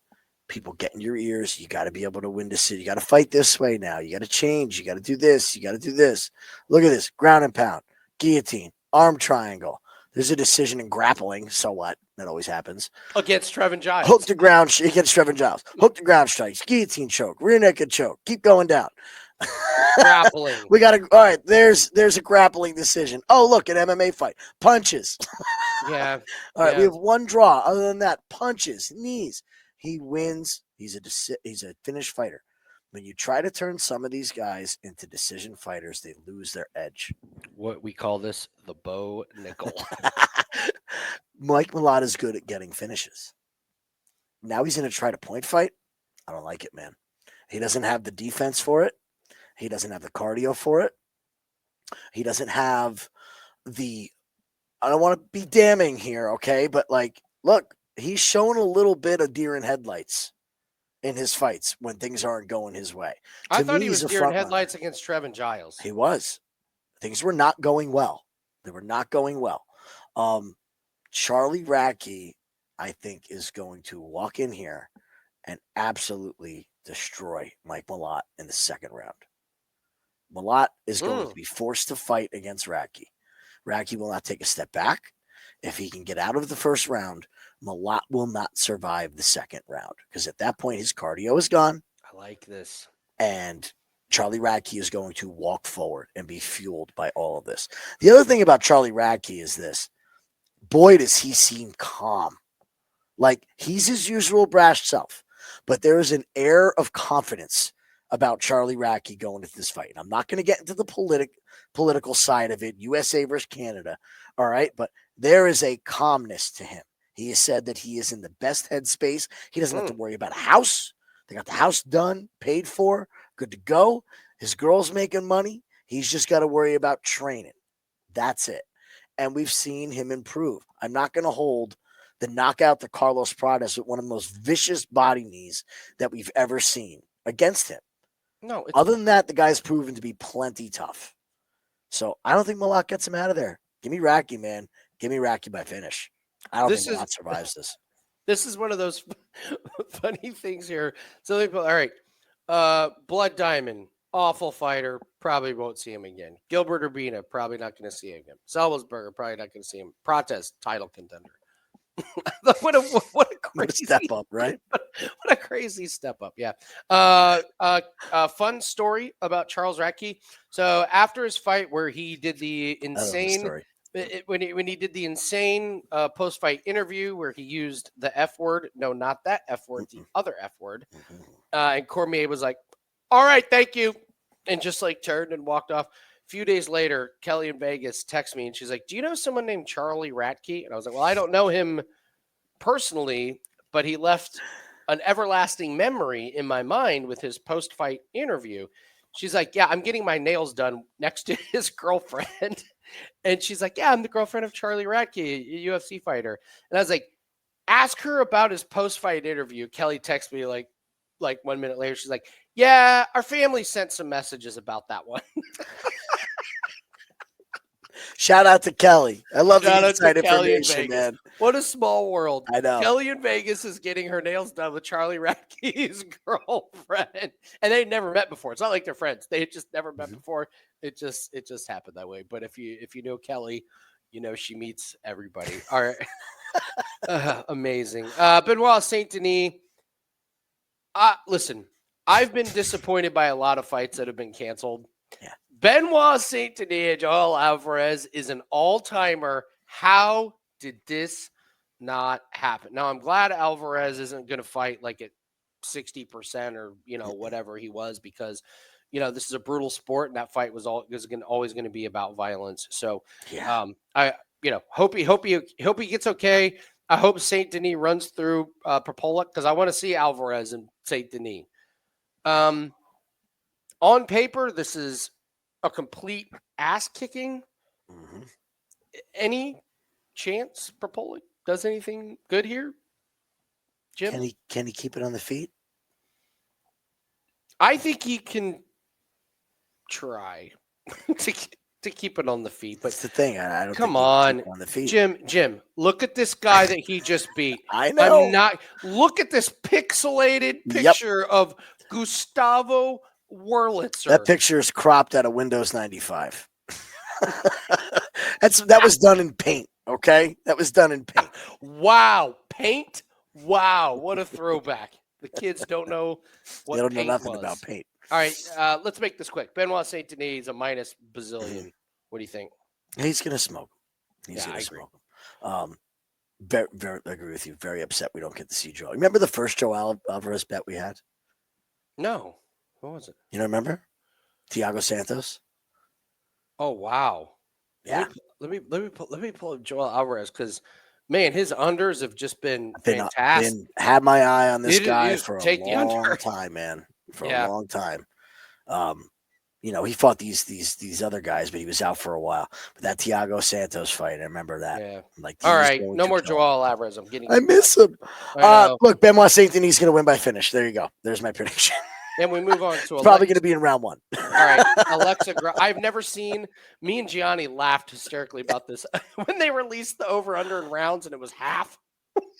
[SPEAKER 2] People get in your ears. You got to be able to win decision. You got to fight this way now. You got to change. You got to do this. You got to do this. Look at this. Ground and pound. Guillotine. Arm triangle. There's a decision in grappling. So what? That always happens.
[SPEAKER 1] Against Trevin Giles.
[SPEAKER 2] Hook to ground against Trevin Giles. Hook to ground strikes. Guillotine choke. Rear naked choke. Keep going down.
[SPEAKER 1] Grappling.
[SPEAKER 2] We got to. All right. There's a grappling decision. Oh, look, an MMA fight. Punches.
[SPEAKER 1] Yeah.
[SPEAKER 2] All right. We have one draw. Other than that, punches, knees. He wins. He's a finished fighter. When you try to turn some of these guys into decision fighters, they lose their edge.
[SPEAKER 1] What we call this, the Bo Nickel.
[SPEAKER 2] Mike Malott is good at getting finishes. Now he's going to try to point fight. I don't like it, man. He doesn't have the defense for it. He doesn't have the cardio for it. He doesn't have the, I don't want to be damning here, okay? But like, look, he's shown a little bit of deer in headlights in his fights when things aren't going his way.
[SPEAKER 1] I thought he was deer in headlights against Trevin Giles.
[SPEAKER 2] He was. Things were not going well. They were not going well. Charlie Radtke, I think, is going to walk in here and absolutely destroy Mike Malott in the second round. Malott is going to be forced to fight against Radtke. Radtke will not take a step back. If he can get out of the first round, Malott will not survive the second round because at that point his cardio is gone.
[SPEAKER 1] I like this.
[SPEAKER 2] And Charlie Radtke is going to walk forward and be fueled by all of this. The other thing about Charlie Radtke is this. Boy, does he seem calm. Like he's his usual brash self. But there is an air of confidence about Charlie Radtke going into this fight. And I'm not going to get into the political side of it, USA versus Canada. All right. But there is a calmness to him. He has said that he is in the best headspace. He doesn't have to worry about a house. They got the house done, paid for, good to go. His girl's making money. He's just got to worry about training. That's it. And we've seen him improve. I'm not going to hold the knockout to Carlos Pradas with one of the most vicious body knees that we've ever seen against him.
[SPEAKER 1] No.
[SPEAKER 2] Other than that, the guy's proven to be plenty tough. So I don't think Malott gets him out of there. Give me Radtke, man. Give me Radtke by finish. I don't think Malott survives this.
[SPEAKER 1] This is one of those funny things here. So, all right. Blood Diamond, awful fighter. Probably won't see him again. Gilbert Urbina, probably not going to see him again. Salzburger, probably not going to see him. Prates, title contender. what a crazy
[SPEAKER 2] step up, right?
[SPEAKER 1] What a crazy step up. Yeah. Fun story about Charles Radtke. So after his fight where he did the insane when he did the insane post-fight interview where he used the F word, no, not that F word, the other F word. And Cormier was like, all right, thank you. And just like turned and walked off. A few days later, Kelly in Vegas texts me and she's like, do you know someone named Charlie Radtke? And I was like, well, I don't know him personally, but he left an everlasting memory in my mind with his post-fight interview. She's like, yeah, I'm getting my nails done next to his girlfriend. And she's like, yeah, I'm the girlfriend of Charlie Radtke, a UFC fighter. And I was like, ask her about his post-fight interview. Kelly texts me like 1 minute later. She's like, yeah, our family sent some messages about that one.
[SPEAKER 2] Shout out to Kelly. I love
[SPEAKER 1] Shout
[SPEAKER 2] the inside information,
[SPEAKER 1] in
[SPEAKER 2] man.
[SPEAKER 1] What a small world.
[SPEAKER 2] I know.
[SPEAKER 1] Kelly in Vegas is getting her nails done with Charlie Radtke's girlfriend. And they never met before. It's not like they're friends. They had just never met before. It just happened that way. But if you know Kelly, you know she meets everybody. All right. Amazing. Benoit Saint-Denis. Listen, I've been disappointed by a lot of fights that have been canceled.
[SPEAKER 2] Yeah.
[SPEAKER 1] Benoit Saint-Denis and Joel Alvarez is an all-timer. How did this not happen? Now, I'm glad Alvarez isn't going to fight like at 60% or, whatever he was because, this is a brutal sport and that fight was always going to be about violence. So, I hope he gets okay. I hope Saint-Denis runs through Prepolec because I want to see Alvarez and Saint-Denis. On paper, this is a complete ass kicking. Any chance Prepolec does anything good here, Jim?
[SPEAKER 2] Can he keep it on the feet?
[SPEAKER 1] I think he can try to keep it on the feet. But
[SPEAKER 2] that's the thing. I don't.
[SPEAKER 1] Come on,
[SPEAKER 2] the feet.
[SPEAKER 1] Jim. Look at this guy that he just beat.
[SPEAKER 2] I know.
[SPEAKER 1] Look at this pixelated picture of Gustavo Wurlitzer.
[SPEAKER 2] That picture is cropped out of Windows 95. That was done in paint. Okay, that was done in paint.
[SPEAKER 1] Wow, paint. Wow, what a throwback. The kids don't know what
[SPEAKER 2] they don't know
[SPEAKER 1] paint
[SPEAKER 2] nothing
[SPEAKER 1] was.
[SPEAKER 2] about paint.
[SPEAKER 1] All right, let's make this quick. Benoit Saint-Denis is a minus bazillion. What do you think?
[SPEAKER 2] He's gonna smoke. He's gonna smoke. Very, very I agree with you. Very upset we don't get to see Joe. Remember the first Joe Alvarez bet we had?
[SPEAKER 1] No. What was it?
[SPEAKER 2] You don't remember? Thiago Santos.
[SPEAKER 1] Oh wow.
[SPEAKER 2] Yeah.
[SPEAKER 1] Let me pull up Joel Alvarez because man, his unders have just been fantastic.
[SPEAKER 2] Had my eye on this guy for a long time, man. For a long time. He fought these other guys, but he was out for a while. But that Thiago Santos fight, I remember that.
[SPEAKER 1] Yeah.
[SPEAKER 2] All
[SPEAKER 1] right, no more Joel Alvarez.
[SPEAKER 2] I miss him. Look, Benoit Saint-Denis is going to win by finish. There you go. There's my prediction.
[SPEAKER 1] And we move on to
[SPEAKER 2] probably going to be in round one.
[SPEAKER 1] All right, Alexa. I've never seen. Me and Gianni laughed hysterically about this when they released the over/under in rounds, and it was half.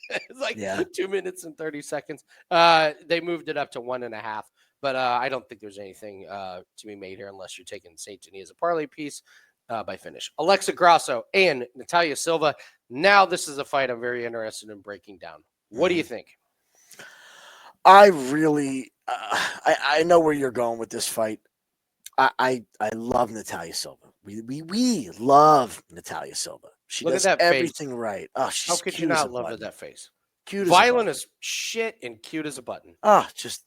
[SPEAKER 1] It's like
[SPEAKER 2] Yeah.
[SPEAKER 1] 2 minutes and 30 seconds. They moved it up to 1.5, but I don't think there's anything to be made here unless you're taking Saint-Denis as a parlay piece by finish. Alexa Grasso and Natalia Silva. Now this is a fight I'm very interested in breaking down. What do you think?
[SPEAKER 2] I really, I know where you're going with this fight. I love Natalia Silva. We love Natalia Silva. She
[SPEAKER 1] Look at
[SPEAKER 2] does
[SPEAKER 1] that face.
[SPEAKER 2] everything right. Oh, she's
[SPEAKER 1] How could
[SPEAKER 2] cute
[SPEAKER 1] you
[SPEAKER 2] as a
[SPEAKER 1] not love
[SPEAKER 2] button.
[SPEAKER 1] that face?
[SPEAKER 2] Cute as a
[SPEAKER 1] Violent
[SPEAKER 2] button.
[SPEAKER 1] as shit and cute as a button.
[SPEAKER 2] Oh, just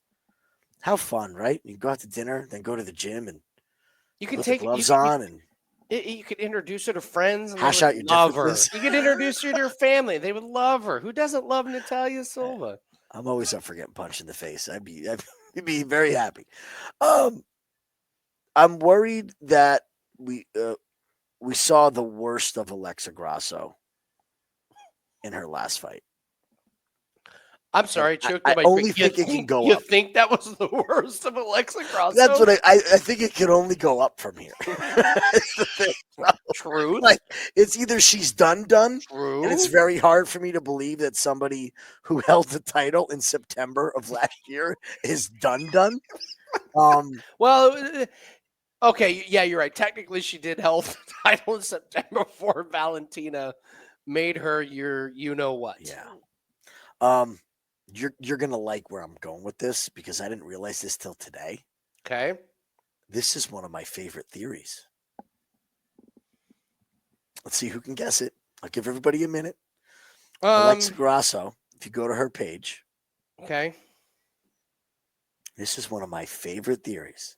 [SPEAKER 2] how fun, right? You go out to dinner, then go to the gym and
[SPEAKER 1] You can
[SPEAKER 2] put
[SPEAKER 1] take
[SPEAKER 2] the gloves on and
[SPEAKER 1] you could introduce her to friends and
[SPEAKER 2] hash
[SPEAKER 1] they
[SPEAKER 2] out
[SPEAKER 1] would
[SPEAKER 2] your
[SPEAKER 1] love her.
[SPEAKER 2] differences.
[SPEAKER 1] You could introduce her to her family. They would love her. Who doesn't love Natalia Silva?
[SPEAKER 2] I'm always up for getting punched in the face. I'd be very happy. I'm worried that we saw the worst of Alexa Grasso in her last fight.
[SPEAKER 1] I'm sorry,
[SPEAKER 2] I
[SPEAKER 1] choked on my
[SPEAKER 2] only think it can go
[SPEAKER 1] You
[SPEAKER 2] up.
[SPEAKER 1] think that was the worst of Alexa Grasso?
[SPEAKER 2] That's what I think it can only go up from here. That's the thing, bro.
[SPEAKER 1] Truth.
[SPEAKER 2] Like it's either she's done,
[SPEAKER 1] True.
[SPEAKER 2] and it's very hard for me to believe that somebody who held the title in September of last year is done.
[SPEAKER 1] Well, okay, yeah, you're right. Technically, she did hold the title in September before Valentina made her your you know what.
[SPEAKER 2] Yeah. You're gonna like where I'm going with this because I didn't realize this till today.
[SPEAKER 1] Okay.
[SPEAKER 2] This is one of my favorite theories. Let's see who can guess it. I'll give everybody a minute. Alexa Grasso, if you go to her page.
[SPEAKER 1] Okay.
[SPEAKER 2] This is one of my favorite theories.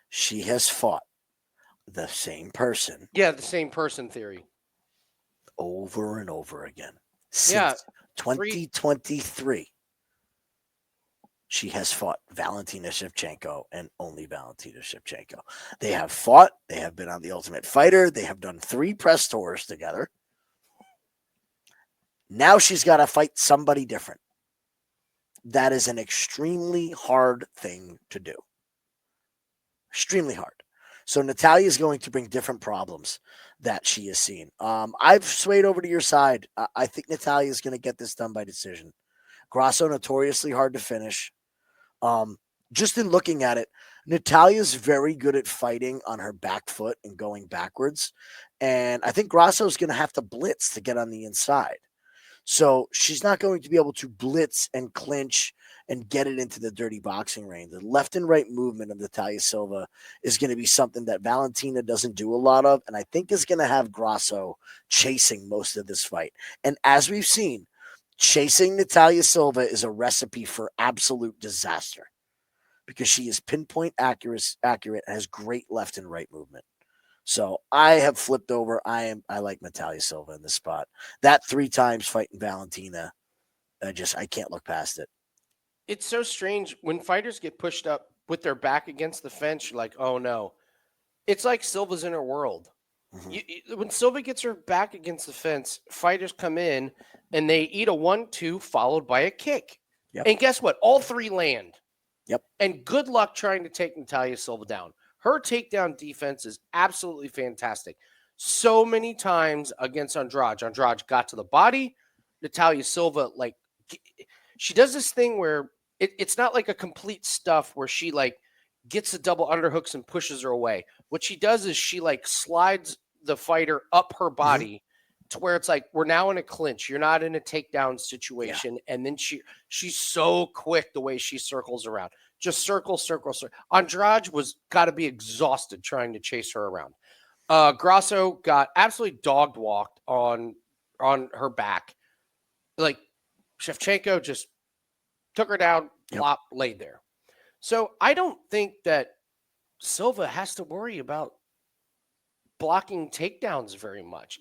[SPEAKER 2] She has fought the same person.
[SPEAKER 1] Yeah, the same person theory.
[SPEAKER 2] Over and over again.
[SPEAKER 1] Yeah.
[SPEAKER 2] Since 2023. She has fought Valentina Shevchenko and only Valentina Shevchenko. They have fought. They have been on The Ultimate Fighter. They have done 3 press tours together. Now she's got to fight somebody different. That is an extremely hard thing to do. Extremely hard. So Natalia is going to bring different problems that she has seen. I've swayed over to your side. I think Natalia is going to get this done by decision. Grasso notoriously hard to finish. Just in looking at it, Natalia's very good at fighting on her back foot and going backwards. And I think Grasso's going to have to blitz to get on the inside. So she's not going to be able to blitz and clinch and get it into the dirty boxing range. The left and right movement of Natalia Silva is going to be something that Valentina doesn't do a lot of, and I think is going to have Grasso chasing most of this fight. And as we've seen, chasing Natalia Silva is a recipe for absolute disaster because she is pinpoint accurate, has great left and right movement. So I have flipped over. I like Natalia Silva in this spot. That 3 times fighting Valentina, I can't look past it.
[SPEAKER 1] It's so strange when fighters get pushed up with their back against the fence. You're like, oh no. It's like Silva's in her world. Mm-hmm. When Silva gets her back against the fence, fighters come in and they eat a 1-2 followed by a kick. Yep. And guess what? All 3 land.
[SPEAKER 2] Yep.
[SPEAKER 1] And good luck trying to take Natalia Silva down. Her takedown defense is absolutely fantastic. So many times against Andrade. Andrade got to the body. Natalia Silva, like, she does this thing where it's not like a complete stuff where she, like, gets the double underhooks and pushes her away. What she does is she, like, slides the fighter up her body to where it's like, we're now in a clinch. You're not in a takedown situation. Yeah. And then she's so quick the way she circles around. Just circle. Andrade got to be exhausted trying to chase her around. Grasso got absolutely dog walked on her back. Like, Shevchenko just took her down, plop, laid there. So I don't think that Silva has to worry about blocking takedowns very much.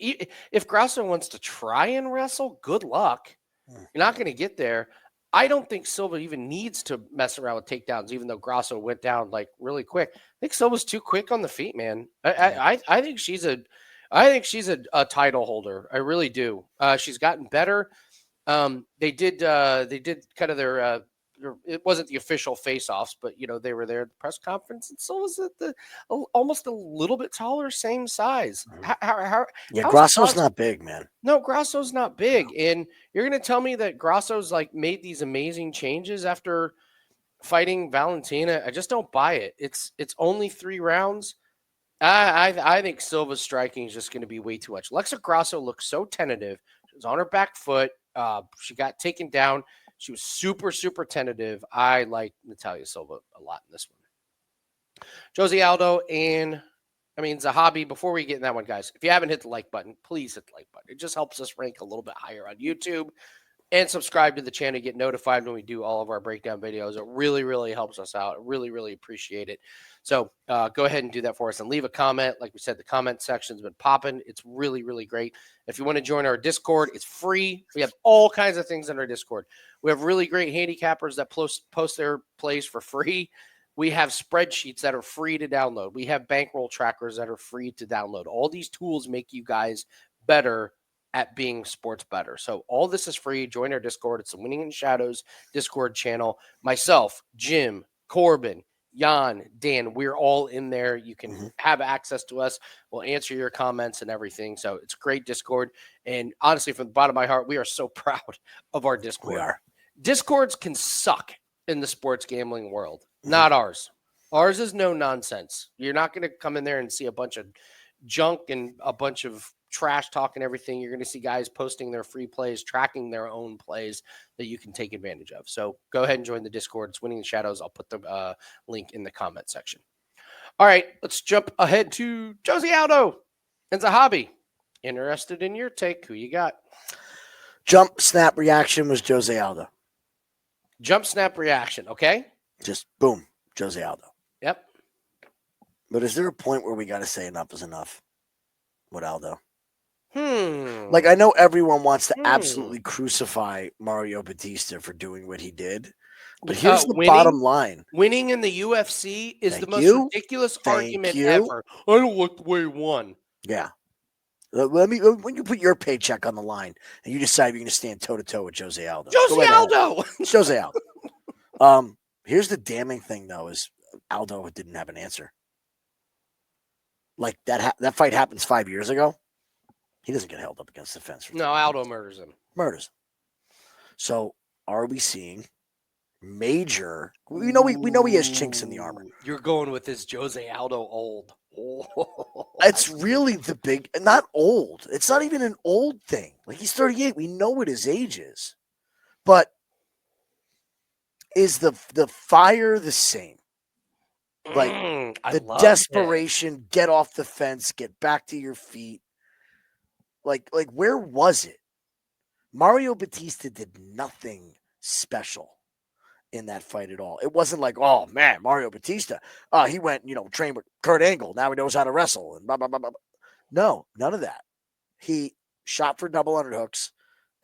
[SPEAKER 1] If Grasso wants to try and wrestle, good luck. You're not going to get there. I don't think Silva even needs to mess around with takedowns, even though Grasso went down like really quick. I think Silva's too quick on the feet, man. I think she's a title holder. I really do. She's gotten better. They did kind of their it wasn't the official face-offs, but they were there at the press conference, and so was it almost a little bit taller, same size.
[SPEAKER 2] Yeah,
[SPEAKER 1] how's
[SPEAKER 2] Grasso's not big, man.
[SPEAKER 1] No, Grasso's not big, and you're gonna tell me that Grasso's like made these amazing changes after fighting Valentina? I just don't buy it. It's only 3 rounds. I think Silva's striking is just going to be way too much. Alexa Grasso looked so tentative. She was on her back foot. She got taken down. She was super, super tentative. I like Natalia Silva a lot in this one. Jose Aldo and, Zahabi. Before we get in that one, guys, if you haven't hit the like button, please hit the like button. It just helps us rank a little bit higher on YouTube. And subscribe to the channel to get notified when we do all of our breakdown videos. It really, really helps us out. I really, really appreciate it. So go ahead and do that for us and leave a comment. Like we said, the comment section's been popping. It's really, really great. If you want to join our Discord, it's free. We have all kinds of things in our Discord. We have really great handicappers that post their plays for free. We have spreadsheets that are free to download. We have bankroll trackers that are free to download. All these tools make you guys better at being sports better. So all this is free. Join our Discord. It's the Winning in Shadows Discord channel. Myself, Jim, Corbin, Jan, Dan, we're all in there. You can have access to us. We'll answer your comments and everything. So it's a great Discord. And honestly, from the bottom of my heart, we are so proud of our Discord.
[SPEAKER 2] We are.
[SPEAKER 1] Discords can suck in the sports gambling world. Not ours. Ours is no nonsense. You're not going to come in there and see a bunch of junk and a bunch of trash talking everything. You're going to see guys posting their free plays, tracking their own plays that you can take advantage of. So go ahead and join the Discord. It's Winning in Shadows. I'll put the link in the comment section. All right, let's jump ahead to Jose Aldo and Zahabi. Interested in your take. Who you got?
[SPEAKER 2] Jump snap reaction was Jose Aldo.
[SPEAKER 1] Jump snap reaction. Okay.
[SPEAKER 2] Just boom, Jose Aldo.
[SPEAKER 1] Yep.
[SPEAKER 2] But is there a point where we got to say enough is enough with Aldo?
[SPEAKER 1] Like,
[SPEAKER 2] I know everyone wants to absolutely crucify Mario Batista for doing what he did, but here's the bottom line.
[SPEAKER 1] Winning in the UFC is the most ridiculous argument ever. I don't like the way he won.
[SPEAKER 2] Yeah. When you put your paycheck on the line and you decide you're going to stand toe-to-toe with Jose Aldo.
[SPEAKER 1] Jose Aldo!
[SPEAKER 2] It's Jose Aldo. Here's the damning thing, though, is Aldo didn't have an answer. Like, that fight happens 5 years ago. He doesn't get held up against the fence.
[SPEAKER 1] No, Aldo murders him.
[SPEAKER 2] So, are we seeing major? We know he has chinks in the armor.
[SPEAKER 1] You're going with this Jose Aldo old.
[SPEAKER 2] It's really the big, not old. It's not even an old thing. Like, he's 38. We know what his age is, but is the fire the same? Like the desperation, get off the fence, get back to your feet. Like where was it? Mario Batista did nothing special in that fight at all. It wasn't like, oh man, Mario Batista, he went, trained with Kurt Angle. Now he knows how to wrestle and blah, blah, blah, blah. No, none of that. He shot for double underhooks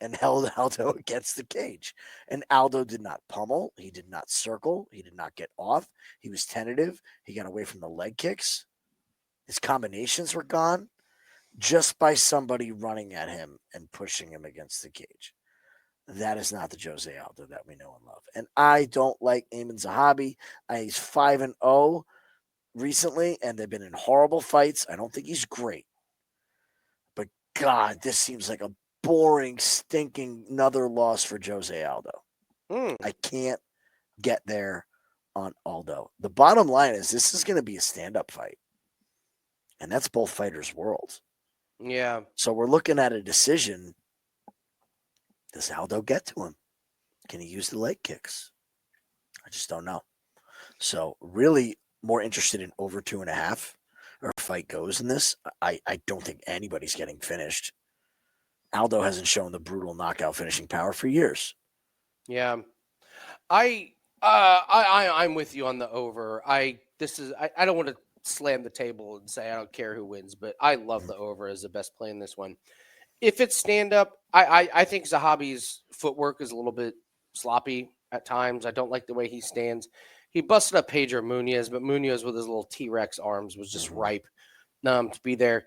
[SPEAKER 2] and held Aldo against the cage. And Aldo did not pummel. He did not circle. He did not get off. He was tentative. He got away from the leg kicks. His combinations were gone just by somebody running at him and pushing him against the cage. That is not the Jose Aldo that we know and love. And I don't like Aiemann Zahabi. He's 5-0 recently, and they've been in horrible fights. I don't think he's great. But, God, this seems like a boring, stinking another loss for Jose Aldo. I can't get there on Aldo. The bottom line is this is going to be a stand-up fight. And that's both fighters' worlds.
[SPEAKER 1] Yeah.
[SPEAKER 2] So we're looking at a decision. Does Aldo get to him? Can he use the leg kicks? I just don't know. So really more interested in over 2.5 or fight goes in this. I don't think anybody's getting finished. Aldo hasn't shown the brutal knockout finishing power for years.
[SPEAKER 1] Yeah. I'm with you on the over. I don't want to slam the table and say I don't care who wins, but I love the over as the best play in this one. If it's stand up, I think Zahabi's footwork is a little bit sloppy at times. I don't like the way he stands. He busted up Pedro Munoz, but Munoz with his little T-Rex arms was just ripe to be there.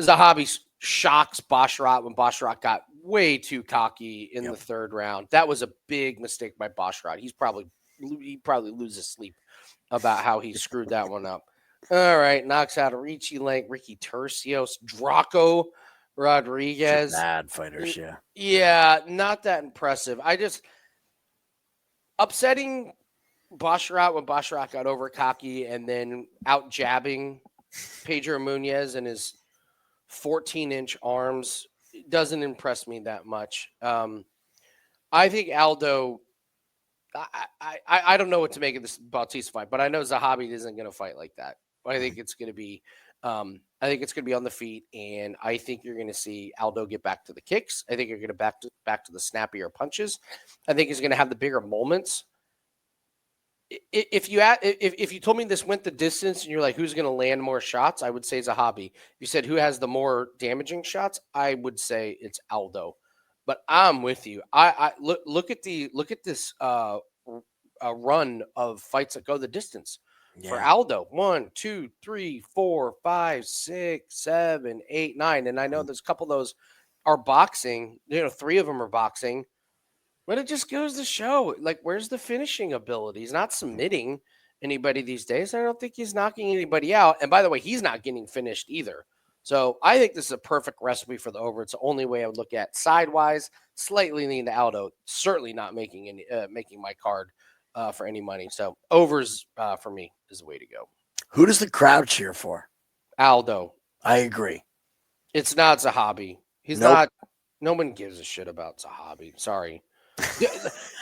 [SPEAKER 1] Zahabi shocks Basharat when Basharat got way too cocky in the third round. That was a big mistake by Basharat. He probably loses sleep about how he screwed that one up. All right, knocks out Arichi Lank, Ricky Tercios, Draco Rodriguez.
[SPEAKER 2] Bad fighters, yeah.
[SPEAKER 1] Yeah, not that impressive. Upsetting Basharat when Basharat got over cocky and then out jabbing Pedro Munez and his 14-inch arms doesn't impress me that much. I think Aldo. I don't know what to make of this Bautista fight, but I know Zahabi isn't going to fight like that. I think it's going to be. I think it's going to be on the feet, and I think you're going to see Aldo get back to the kicks. I think you're going to back to the snappier punches. I think he's going to have the bigger moments. If you told me this went the distance and you're like, who's going to land more shots, I would say Zahabi. If you said who has the more damaging shots, I would say it's Aldo. But I'm with you. I look at this run of fights that go the distance for Aldo. 1, 2, 3, 4, 5, 6, 7, 8, 9. And I know there's a couple of those are boxing. 3 of them are boxing. But it just goes to show, like, where's the finishing ability? He's not submitting anybody these days. I don't think he's knocking anybody out. And by the way, he's not getting finished either. So I think this is a perfect recipe for the over. It's the only way I would look at sidewise, slightly lean to Aldo. Certainly not making my card for any money. So overs for me is the way to go.
[SPEAKER 2] Who does the crowd cheer for?
[SPEAKER 1] Aldo.
[SPEAKER 2] I agree.
[SPEAKER 1] It's not Zahabi. He's not. No one gives a shit about Zahabi. Sorry.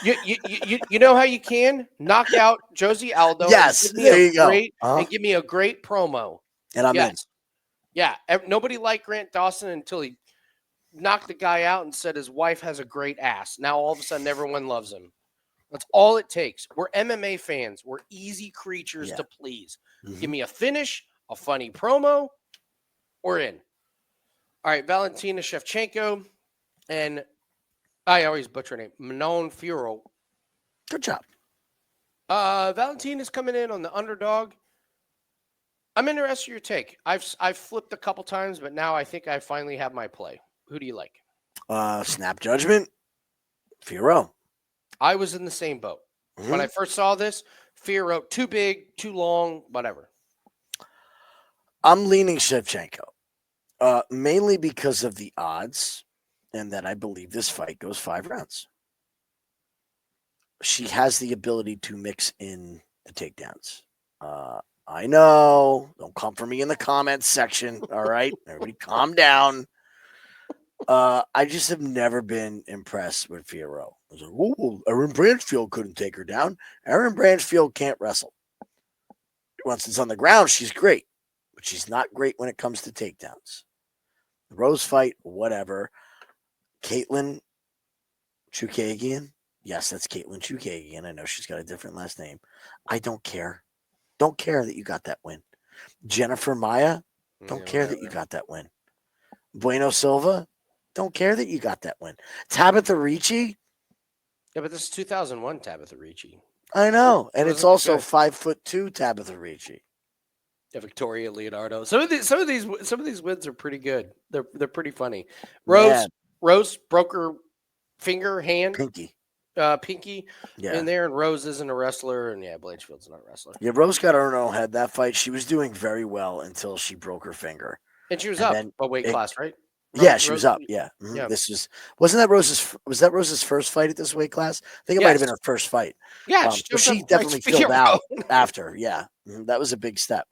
[SPEAKER 1] You know how you can knock out Josie Aldo?
[SPEAKER 2] Yes, there you go.
[SPEAKER 1] And give me a great promo.
[SPEAKER 2] And I'm in.
[SPEAKER 1] Yeah, nobody liked Grant Dawson until he knocked the guy out and said his wife has a great ass. Now all of a sudden everyone loves him. That's all it takes. We're MMA fans. We're easy creatures to please. Mm-hmm. Give me a finish, a funny promo, we're in. All right, Valentina Shevchenko and I always butcher her name. Manon Fiorot.
[SPEAKER 2] Good job.
[SPEAKER 1] Valentina's coming in on the underdog. I'm interested in your take. I've flipped a couple times, but now I think I finally have my play. Who do you like?
[SPEAKER 2] Snap judgment. Fiorot.
[SPEAKER 1] I was in the same boat. Mm-hmm. When I first saw this, Fiorot, too big, too long, whatever.
[SPEAKER 2] I'm leaning Shevchenko. Mainly because of the odds. And that I believe this fight goes 5 rounds. She has the ability to mix in the takedowns. I know. Don't come for me in the comments section. All right. Everybody calm down. I just have never been impressed with Fiorot. I was like, oh, Erin Branchfield couldn't take her down. Erin Branchfield can't wrestle. Once it's on the ground, she's great. But she's not great when it comes to takedowns. The Rose fight, whatever. Caitlin Chookagian. Yes, that's Caitlin Chookagian. I know she's got a different last name. I don't care. Don't care that you got that win. Jennifer Maya. Don't care that you got that win. Bueno Silva. Don't care that you got that win. Tabitha Ricci.
[SPEAKER 1] Yeah, but this is 2001 Tabitha Ricci.
[SPEAKER 2] I know. And it's also 5'2" Tabitha Ricci.
[SPEAKER 1] Yeah, Victoria Leonardo. Some of these wins are pretty good. They're pretty funny. Rose broke her finger, hand, pinky in there, and Rose isn't a wrestler, and Blanchfield's not a wrestler.
[SPEAKER 2] Yeah, Rose got her own head that fight. She was doing very well until she broke her finger,
[SPEAKER 1] and she was up a weight class, right?
[SPEAKER 2] She was up. Yeah, mm-hmm. Yeah. Was that Rose's first fight at this weight class? I think it might have been her first fight.
[SPEAKER 1] Yeah,
[SPEAKER 2] she definitely filled out after. Yeah, that was a big step.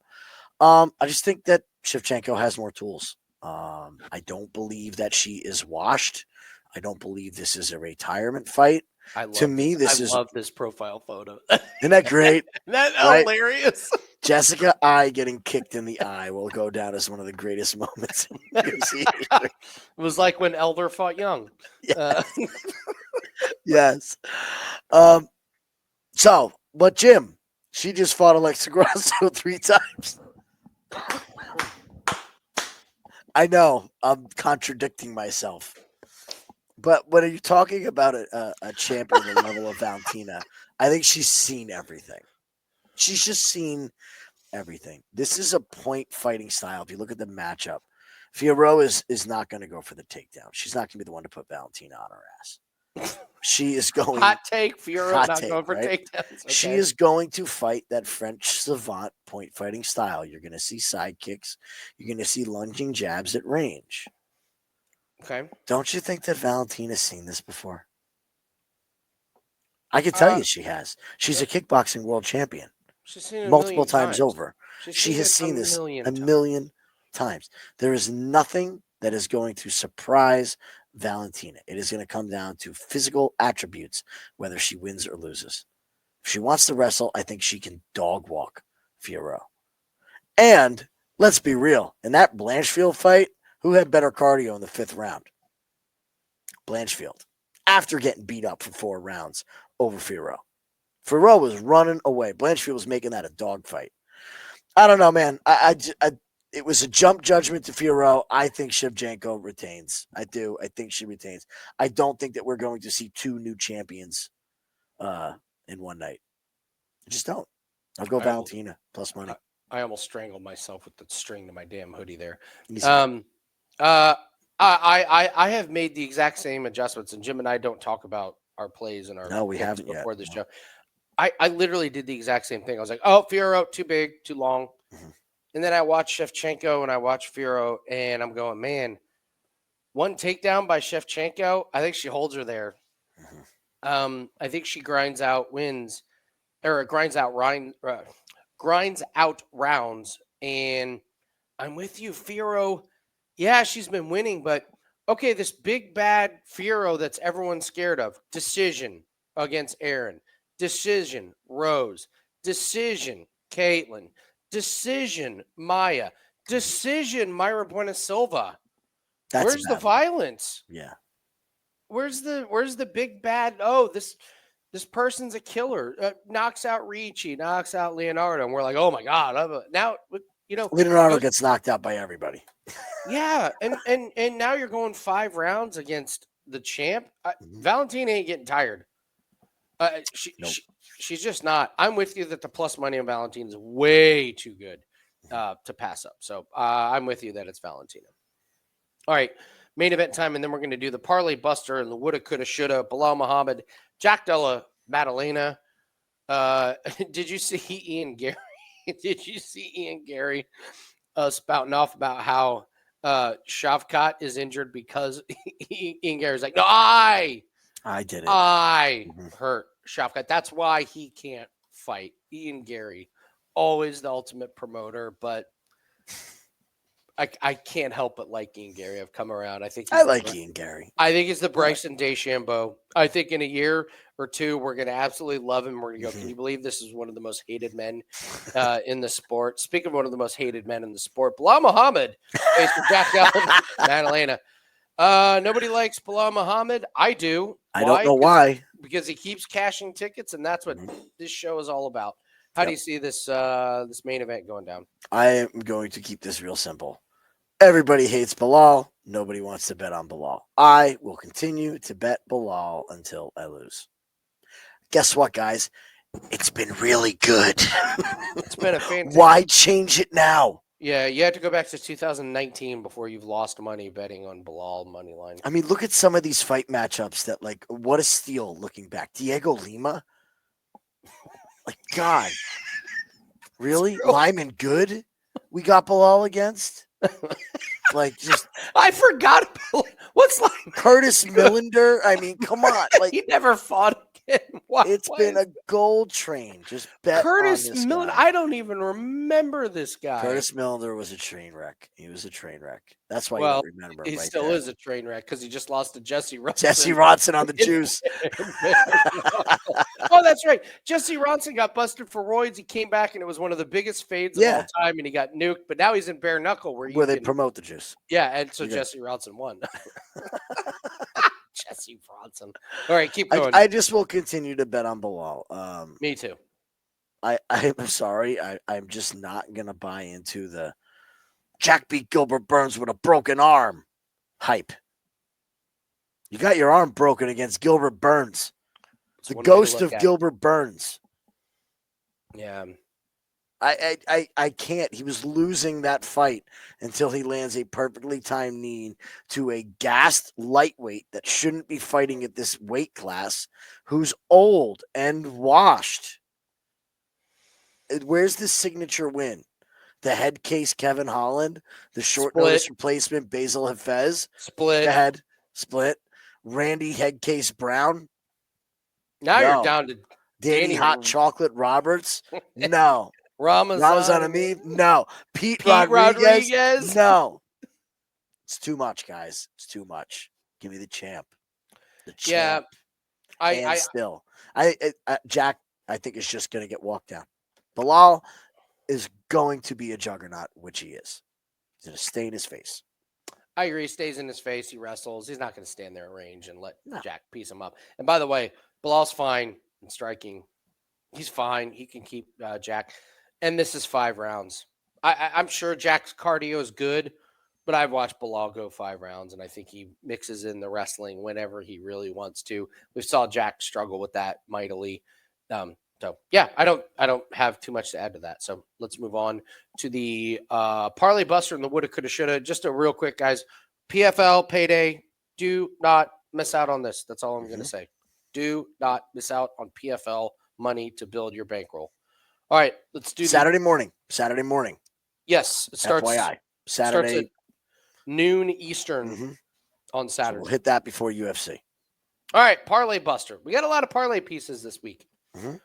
[SPEAKER 2] I just think that Shevchenko has more tools. I don't believe that she is washed. I don't believe this is a retirement fight. I love this profile photo.
[SPEAKER 1] Isn't that great? That's hilarious.
[SPEAKER 2] Jessica I getting kicked in the eye will go down as one of the greatest moments in UFC.
[SPEAKER 1] It was like when Elder fought Yeong.
[SPEAKER 2] Yes. But Jim, she just fought Alexa Grasso 3 times. I know I'm contradicting myself, but when you're talking about a champion at the level of Valentina, I think she's seen everything. She's just seen everything. This is a point fighting style. If you look at the matchup, Fierro is not going to go for the takedown. She's not going to be the one to put Valentina on her ass. She is going.
[SPEAKER 1] Hot take, Fierro
[SPEAKER 2] Hot
[SPEAKER 1] not
[SPEAKER 2] take,
[SPEAKER 1] going for
[SPEAKER 2] right?
[SPEAKER 1] takedowns. Okay.
[SPEAKER 2] She is going to fight that French savant point fighting style. You're going to see side kicks. You're going to see lunging jabs at range.
[SPEAKER 1] Okay.
[SPEAKER 2] Don't you think that Valentina's seen this before? I can tell you she has. She's a kickboxing world champion.
[SPEAKER 1] She's seen it
[SPEAKER 2] multiple times over.
[SPEAKER 1] She's
[SPEAKER 2] She has seen this a
[SPEAKER 1] times.
[SPEAKER 2] million times. There is nothing that is going to surprise Valentina. It is going to come down to physical attributes, whether she wins or loses. If she wants to wrestle, I think she can dog walk Fierro. And let's be real, in that Blanchfield fight, who had better cardio in the 5th round? Blanchfield, after getting beat up for 4 rounds over Fierro. Fierro was running away. Blanchfield was making that a dogfight. I don't know, man. It was a jump judgment to Fierro. I think Shevchenko retains. I do. I think she retains. I don't think that we're going to see 2 new champions in one night. I just don't. I'll go Valentina plus money.
[SPEAKER 1] I almost strangled myself with the string to my damn hoodie there.
[SPEAKER 2] Easy.
[SPEAKER 1] I have made the exact same adjustments, and Jim and I don't talk about our plays and our
[SPEAKER 2] we haven't
[SPEAKER 1] before
[SPEAKER 2] yet.
[SPEAKER 1] this show. I literally did the exact same thing. I was like, oh, Fierro, too big, too long.
[SPEAKER 2] Mm-hmm.
[SPEAKER 1] And then I watched Shevchenko and I watched Fierro, and I'm going, man, one takedown by Shevchenko, I think she holds her there.
[SPEAKER 2] Mm-hmm.
[SPEAKER 1] I think she grinds out wins, or grinds out rounds. And I'm with you, Fierro. Yeah, she's been winning, but okay, this big bad Fierro that's everyone's scared of. Decision against Aaron. Decision, Rose. Decision, Caitlin. Decision, Maya. Decision, Myra Buena Silva. Where's the violence?
[SPEAKER 2] Yeah.
[SPEAKER 1] Where's the big bad? Oh, this person's a killer. Knocks out Ricci, knocks out Leonardo, and we're like, oh my god! Now
[SPEAKER 2] Leonardo gets knocked out by everybody.
[SPEAKER 1] Yeah, and now you're going 5 rounds against the champ. Valentina ain't getting tired. She's just not. I'm with you that the plus money on Valentina is way too good to pass up. So I'm with you that it's Valentina. All right, main event time, and then we're going to do the parlay buster and the woulda, coulda, shoulda. Bilal Muhammad, Jack Della Maddalena. Did you see Ian Gary? Did you see Ian Gary spouting off about how Shavkat is injured because Ian Gary's like, no, I did it. I hurt Shavkat. That's why he can't fight. Ian Gary, always the ultimate promoter, but I can't help but like Ian Gary. I've come around. I like Ian Gary. I think he's the Bryson DeChambeau. I think in a year or 2, we're going to absolutely love him. We're going to go, can you believe this is one of the most hated men in the sport? Speaking of one of the most hated men in the sport, Bilal Muhammad faced Jack Della Maddalena. Nobody likes Bilal Muhammad. I do.
[SPEAKER 2] I don't know why.
[SPEAKER 1] Because he keeps cashing tickets, and that's what this show is all about. How do you see this this main event going down?
[SPEAKER 2] I am going to keep this real simple. Everybody hates Bilal. Nobody wants to bet on Bilal. I will continue to bet Bilal until I lose. Guess what, guys? It's been really good.
[SPEAKER 1] It's been a fantastic.
[SPEAKER 2] Why change it now?
[SPEAKER 1] Yeah, you have to go back to 2019 before you've lost money betting on Bilal money line.
[SPEAKER 2] I mean, look at some of these fight matchups that, like, what a steal looking back. Diego Lima? Like, God. Really? Lyman Good? We got Bilal against? Like, just
[SPEAKER 1] I forgot about what's like
[SPEAKER 2] Curtis Millender. I mean, come on. Like,
[SPEAKER 1] he never fought again.
[SPEAKER 2] It's been a gold train. Just bet
[SPEAKER 1] Curtis
[SPEAKER 2] on this
[SPEAKER 1] Millender.
[SPEAKER 2] guy.
[SPEAKER 1] I don't even remember this guy.
[SPEAKER 2] Curtis Millender was a train wreck. He was a train wreck. That's why you don't remember him.
[SPEAKER 1] He
[SPEAKER 2] right
[SPEAKER 1] still
[SPEAKER 2] there.
[SPEAKER 1] is a train wreck because he just lost to Jesse Ronson.
[SPEAKER 2] Jesse Ronson on the juice.
[SPEAKER 1] Oh, that's right. Jesse Ronson got busted for roids. He came back and it was one of the biggest fades of all time, and he got nuked. But now he's in bare knuckle where
[SPEAKER 2] they promote the juice.
[SPEAKER 1] Yeah, and so Jesse Ronson won. Jesse Ronson. All right, keep going.
[SPEAKER 2] I just will continue to bet on Bilal.
[SPEAKER 1] Me too.
[SPEAKER 2] I'm sorry. I'm just not gonna buy into the Jack beat Gilbert Burns with a broken arm hype. You got your arm broken against Gilbert Burns. The ghost of Gilbert Burns.
[SPEAKER 1] Yeah.
[SPEAKER 2] I can't. He was losing that fight until he lands a perfectly timed knee to a gassed lightweight that shouldn't be fighting at this weight class, who's old and washed. Where's the signature win? The head case Kevin Holland, the short notice replacement Basil Hafez,
[SPEAKER 1] Split.
[SPEAKER 2] the head split, Randy head case Brown.
[SPEAKER 1] Now you're down to
[SPEAKER 2] Danny Hot Chocolate Roberts. No.
[SPEAKER 1] Ramazan
[SPEAKER 2] Amin. No. Pete Rodriguez. No. It's too much, guys. It's too much. Give me the champ. The champ. Yeah. Jack, I think, is just going to get walked down. Bilal is going to be a juggernaut, which he is. He's going to stay in his face.
[SPEAKER 1] I agree. He stays in his face. He wrestles. He's not going to stand there in range and let Jack piece him up. And by the way, Bilal's fine in striking. He's fine. He can keep Jack. And this is 5 rounds. I'm sure Jack's cardio is good, but I've watched Bilal go 5 rounds, and I think he mixes in the wrestling whenever he really wants to. We saw Jack struggle with that mightily. So yeah, I don't have too much to add to that. So let's move on to the parlay buster and the woulda, coulda, shoulda. Just a real quick, guys. PFL payday. Do not miss out on this. That's all I'm going to say. Do not miss out on PFL money to build your bankroll. All right, let's do
[SPEAKER 2] Saturday morning. Saturday morning.
[SPEAKER 1] Yes, it starts.
[SPEAKER 2] FYI. Saturday
[SPEAKER 1] starts at noon Eastern on Saturday.
[SPEAKER 2] So we'll hit that before UFC.
[SPEAKER 1] All right, parlay buster. We got a lot of parlay pieces this week.
[SPEAKER 2] Mm-hmm.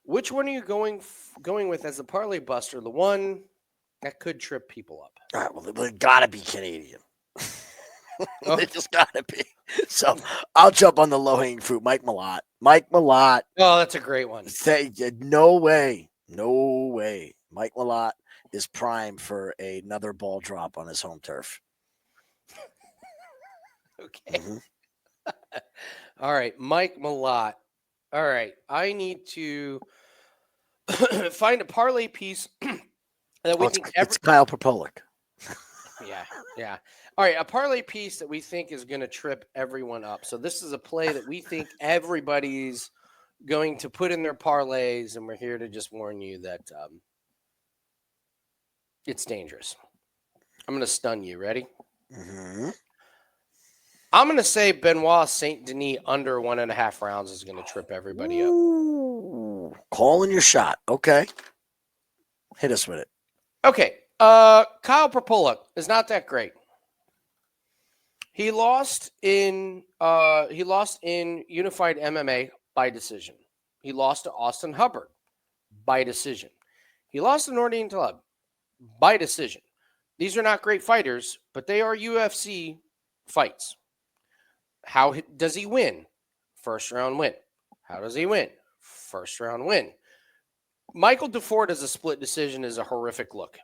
[SPEAKER 1] Which one are you going with as the parlay buster? The one that could trip people up.
[SPEAKER 2] All right, well, they gotta be Canadian. They just gotta be. So I'll jump on the low-hanging fruit. Mike Malott.
[SPEAKER 1] Oh, that's a great one.
[SPEAKER 2] No way. Mike Malott is prime for another ball drop on his home turf.
[SPEAKER 1] Okay. All right, Mike Malott. All right, I need to find a parlay piece that we think
[SPEAKER 2] it's Kyle Prepolec.
[SPEAKER 1] Yeah. All right, a parlay piece that we think is going to trip everyone up. So this is a play that we think everybody's going to put in their parlays, and we're here to just warn you that it's dangerous. I'm going to stun you. Ready?
[SPEAKER 2] Mm-hmm.
[SPEAKER 1] I'm going to say Benoit Saint-Denis under 1.5 rounds is going to trip everybody up.
[SPEAKER 2] Calling your shot. Okay. Hit us with it.
[SPEAKER 1] Okay. Kyle Prepolec is not that great. He lost in Unified MMA by decision. He lost to Austin Hubbard by decision. He lost to Nordian Club by decision. These are not great fighters, but they are UFC fights. How does he win? First round win. How does he win? First round win. Michael DeFord as a split decision is a horrific look.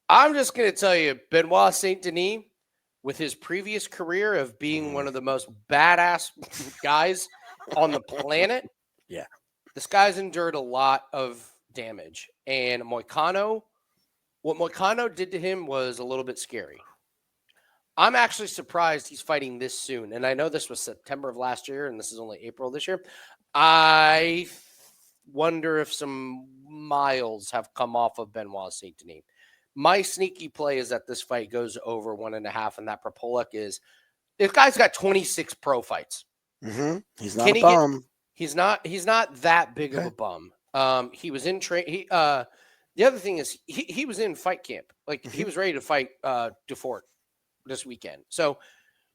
[SPEAKER 1] I'm just going to tell you, Benoit Saint-Denis, with his previous career of being one of the most badass guys on the planet, this guy's endured a lot of damage. And what Moicano did to him was a little bit scary. I'm actually surprised he's fighting this soon. And I know this was September of last year, and this is only April this year. I wonder if some miles have come off of Benoit Saint-Denis. My sneaky play is that this fight goes over 1.5, and that Prepolec is – this guy's got 26 pro fights.
[SPEAKER 2] Mm-hmm. He's not a bum.
[SPEAKER 1] He's not that big of a bum. He was in the other thing is he was in fight camp. Like, he was ready to fight DeFort this weekend. So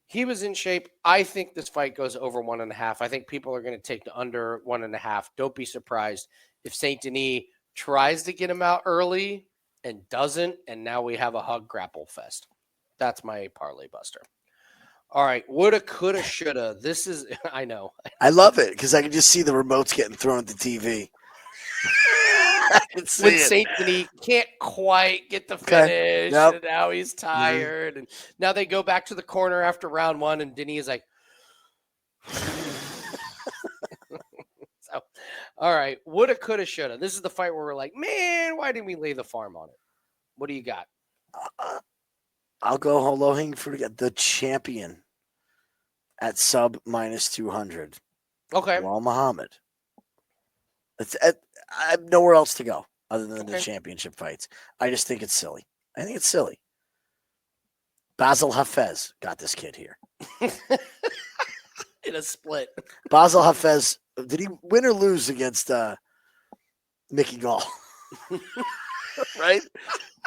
[SPEAKER 1] he was in shape. I think this fight goes over 1.5. I think people are going to take the under 1.5. Don't be surprised if Saint-Denis tries to get him out early and doesn't, and now we have a hug grapple fest. That's my parlay buster. All right, woulda, coulda, shoulda. This is, I know.
[SPEAKER 2] I love it because I can just see the remotes getting thrown at the TV. I can see
[SPEAKER 1] When
[SPEAKER 2] it.
[SPEAKER 1] Saint-Denis can't quite get the finish, and now he's tired. And now they go back to the corner after round 1, and Denis is like, so, all right, woulda, coulda, shoulda. This is the fight where we're like, man, why didn't we lay the farm on it? What do you got?
[SPEAKER 2] I'll go low-hanging fruit again. The champion at sub minus 200.
[SPEAKER 1] Okay.
[SPEAKER 2] Bilal Muhammad. I have nowhere else to go. other than the
[SPEAKER 1] Okay.
[SPEAKER 2] championship fights. I just think it's silly. I think it's silly. Basil Hafez got this kid here.
[SPEAKER 1] In a split.
[SPEAKER 2] Basil Hafez, did he win or lose against Mickey Gall? Right?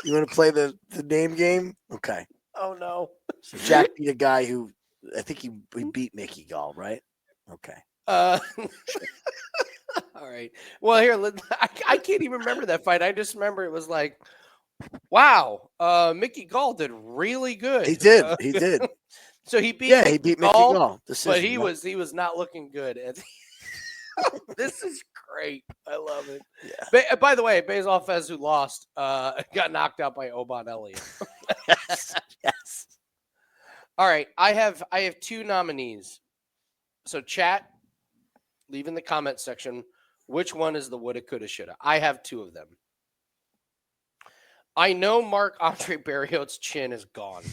[SPEAKER 2] You want to play the name game? Okay.
[SPEAKER 1] Oh no.
[SPEAKER 2] So Jack beat a guy who I think he beat Mickey Gall, right? Okay.
[SPEAKER 1] All right. Well, here, I can't even remember that fight. I just remember it was like, wow, Mickey Gall did really good.
[SPEAKER 2] He did. He did.
[SPEAKER 1] So he beat
[SPEAKER 2] Yeah, he beat Mickey Gall.
[SPEAKER 1] but he was not looking good. And this is great. I love it.
[SPEAKER 2] Yeah.
[SPEAKER 1] By the way, Basil Fez, who lost, got knocked out by Oban Elliott.
[SPEAKER 2] Yes.
[SPEAKER 1] All right, I have 2 nominees. So chat, leave in the comment section which one is the woulda, coulda, shoulda. I have 2 of them. I know Marc-Andre Barriault's chin is gone.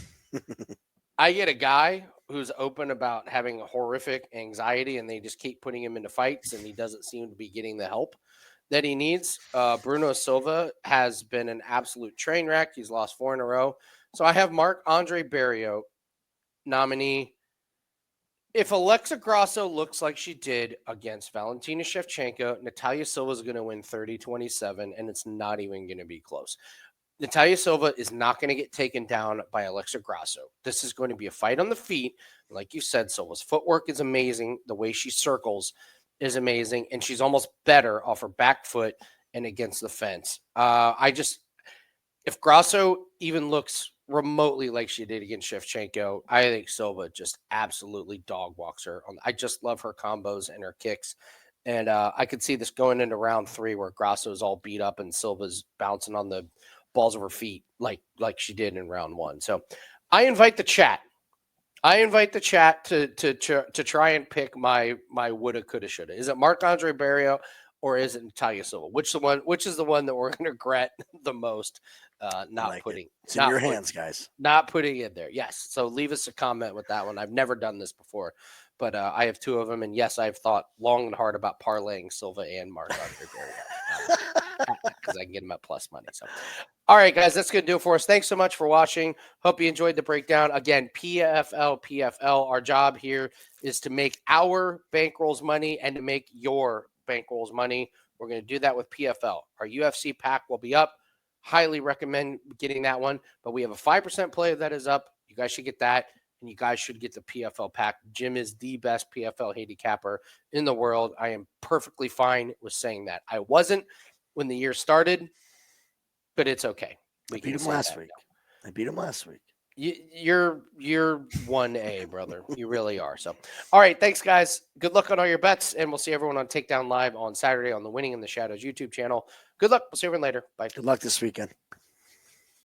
[SPEAKER 1] I get a guy who's open about having a horrific anxiety, and they just keep putting him into fights, and he doesn't seem to be getting the help that he needs. Bruno Silva has been an absolute train wreck. He's lost 4 in a row. So I have Marc-Andre Barriault nominee. If Alexa Grasso looks like she did against Valentina Shevchenko, Natalia Silva is going to win 30-27, and it's not even going to be close. Natalia Silva is not going to get taken down by Alexa Grasso. This is going to be a fight on the feet. Like you said, Silva's footwork is amazing. The way she circles is amazing. And she's almost better off her back foot and against the fence. If Grasso even looks remotely like she did against Shevchenko, I think Silva just absolutely dog walks her. I just love her combos and her kicks. And I could see this going into round 3 where Grasso is all beat up and Silva's bouncing on the balls of her feet like she did in round 1. So I invite the chat. To try and pick my woulda, coulda, shoulda. Is it Marc-Andre Barriault or is it Natalia Silva? Which is the one that we're going to regret the most
[SPEAKER 2] It's in your hands, guys.
[SPEAKER 1] Not putting it there. Yes. So leave us a comment with that one. I've never done this before, but I have 2 of them. And yes, I've thought long and hard about parlaying Silva and Marc-Andre Barriault because I can get them at plus money. So, all right, guys, that's going to do it for us. Thanks so much for watching. Hope you enjoyed the breakdown. Again, PFL. Our job here is to make our bankrolls money and to make your bankrolls money. We're going to do that with PFL. Our UFC pack will be up. Highly recommend getting that one. But we have a 5% play that is up. You guys should get that. And you guys should get the PFL pack. Jim is the best PFL handicapper in the world. I am perfectly fine with saying that. I wasn't when the year started, but it's okay.
[SPEAKER 2] I beat him last week.
[SPEAKER 1] You're 1A, brother. You really are. So, all right. Thanks, guys. Good luck on all your bets, and we'll see everyone on Takedown Live on Saturday on the Winning in the Shadows YouTube channel. Good luck. We'll see everyone later. Bye.
[SPEAKER 2] Good luck this weekend.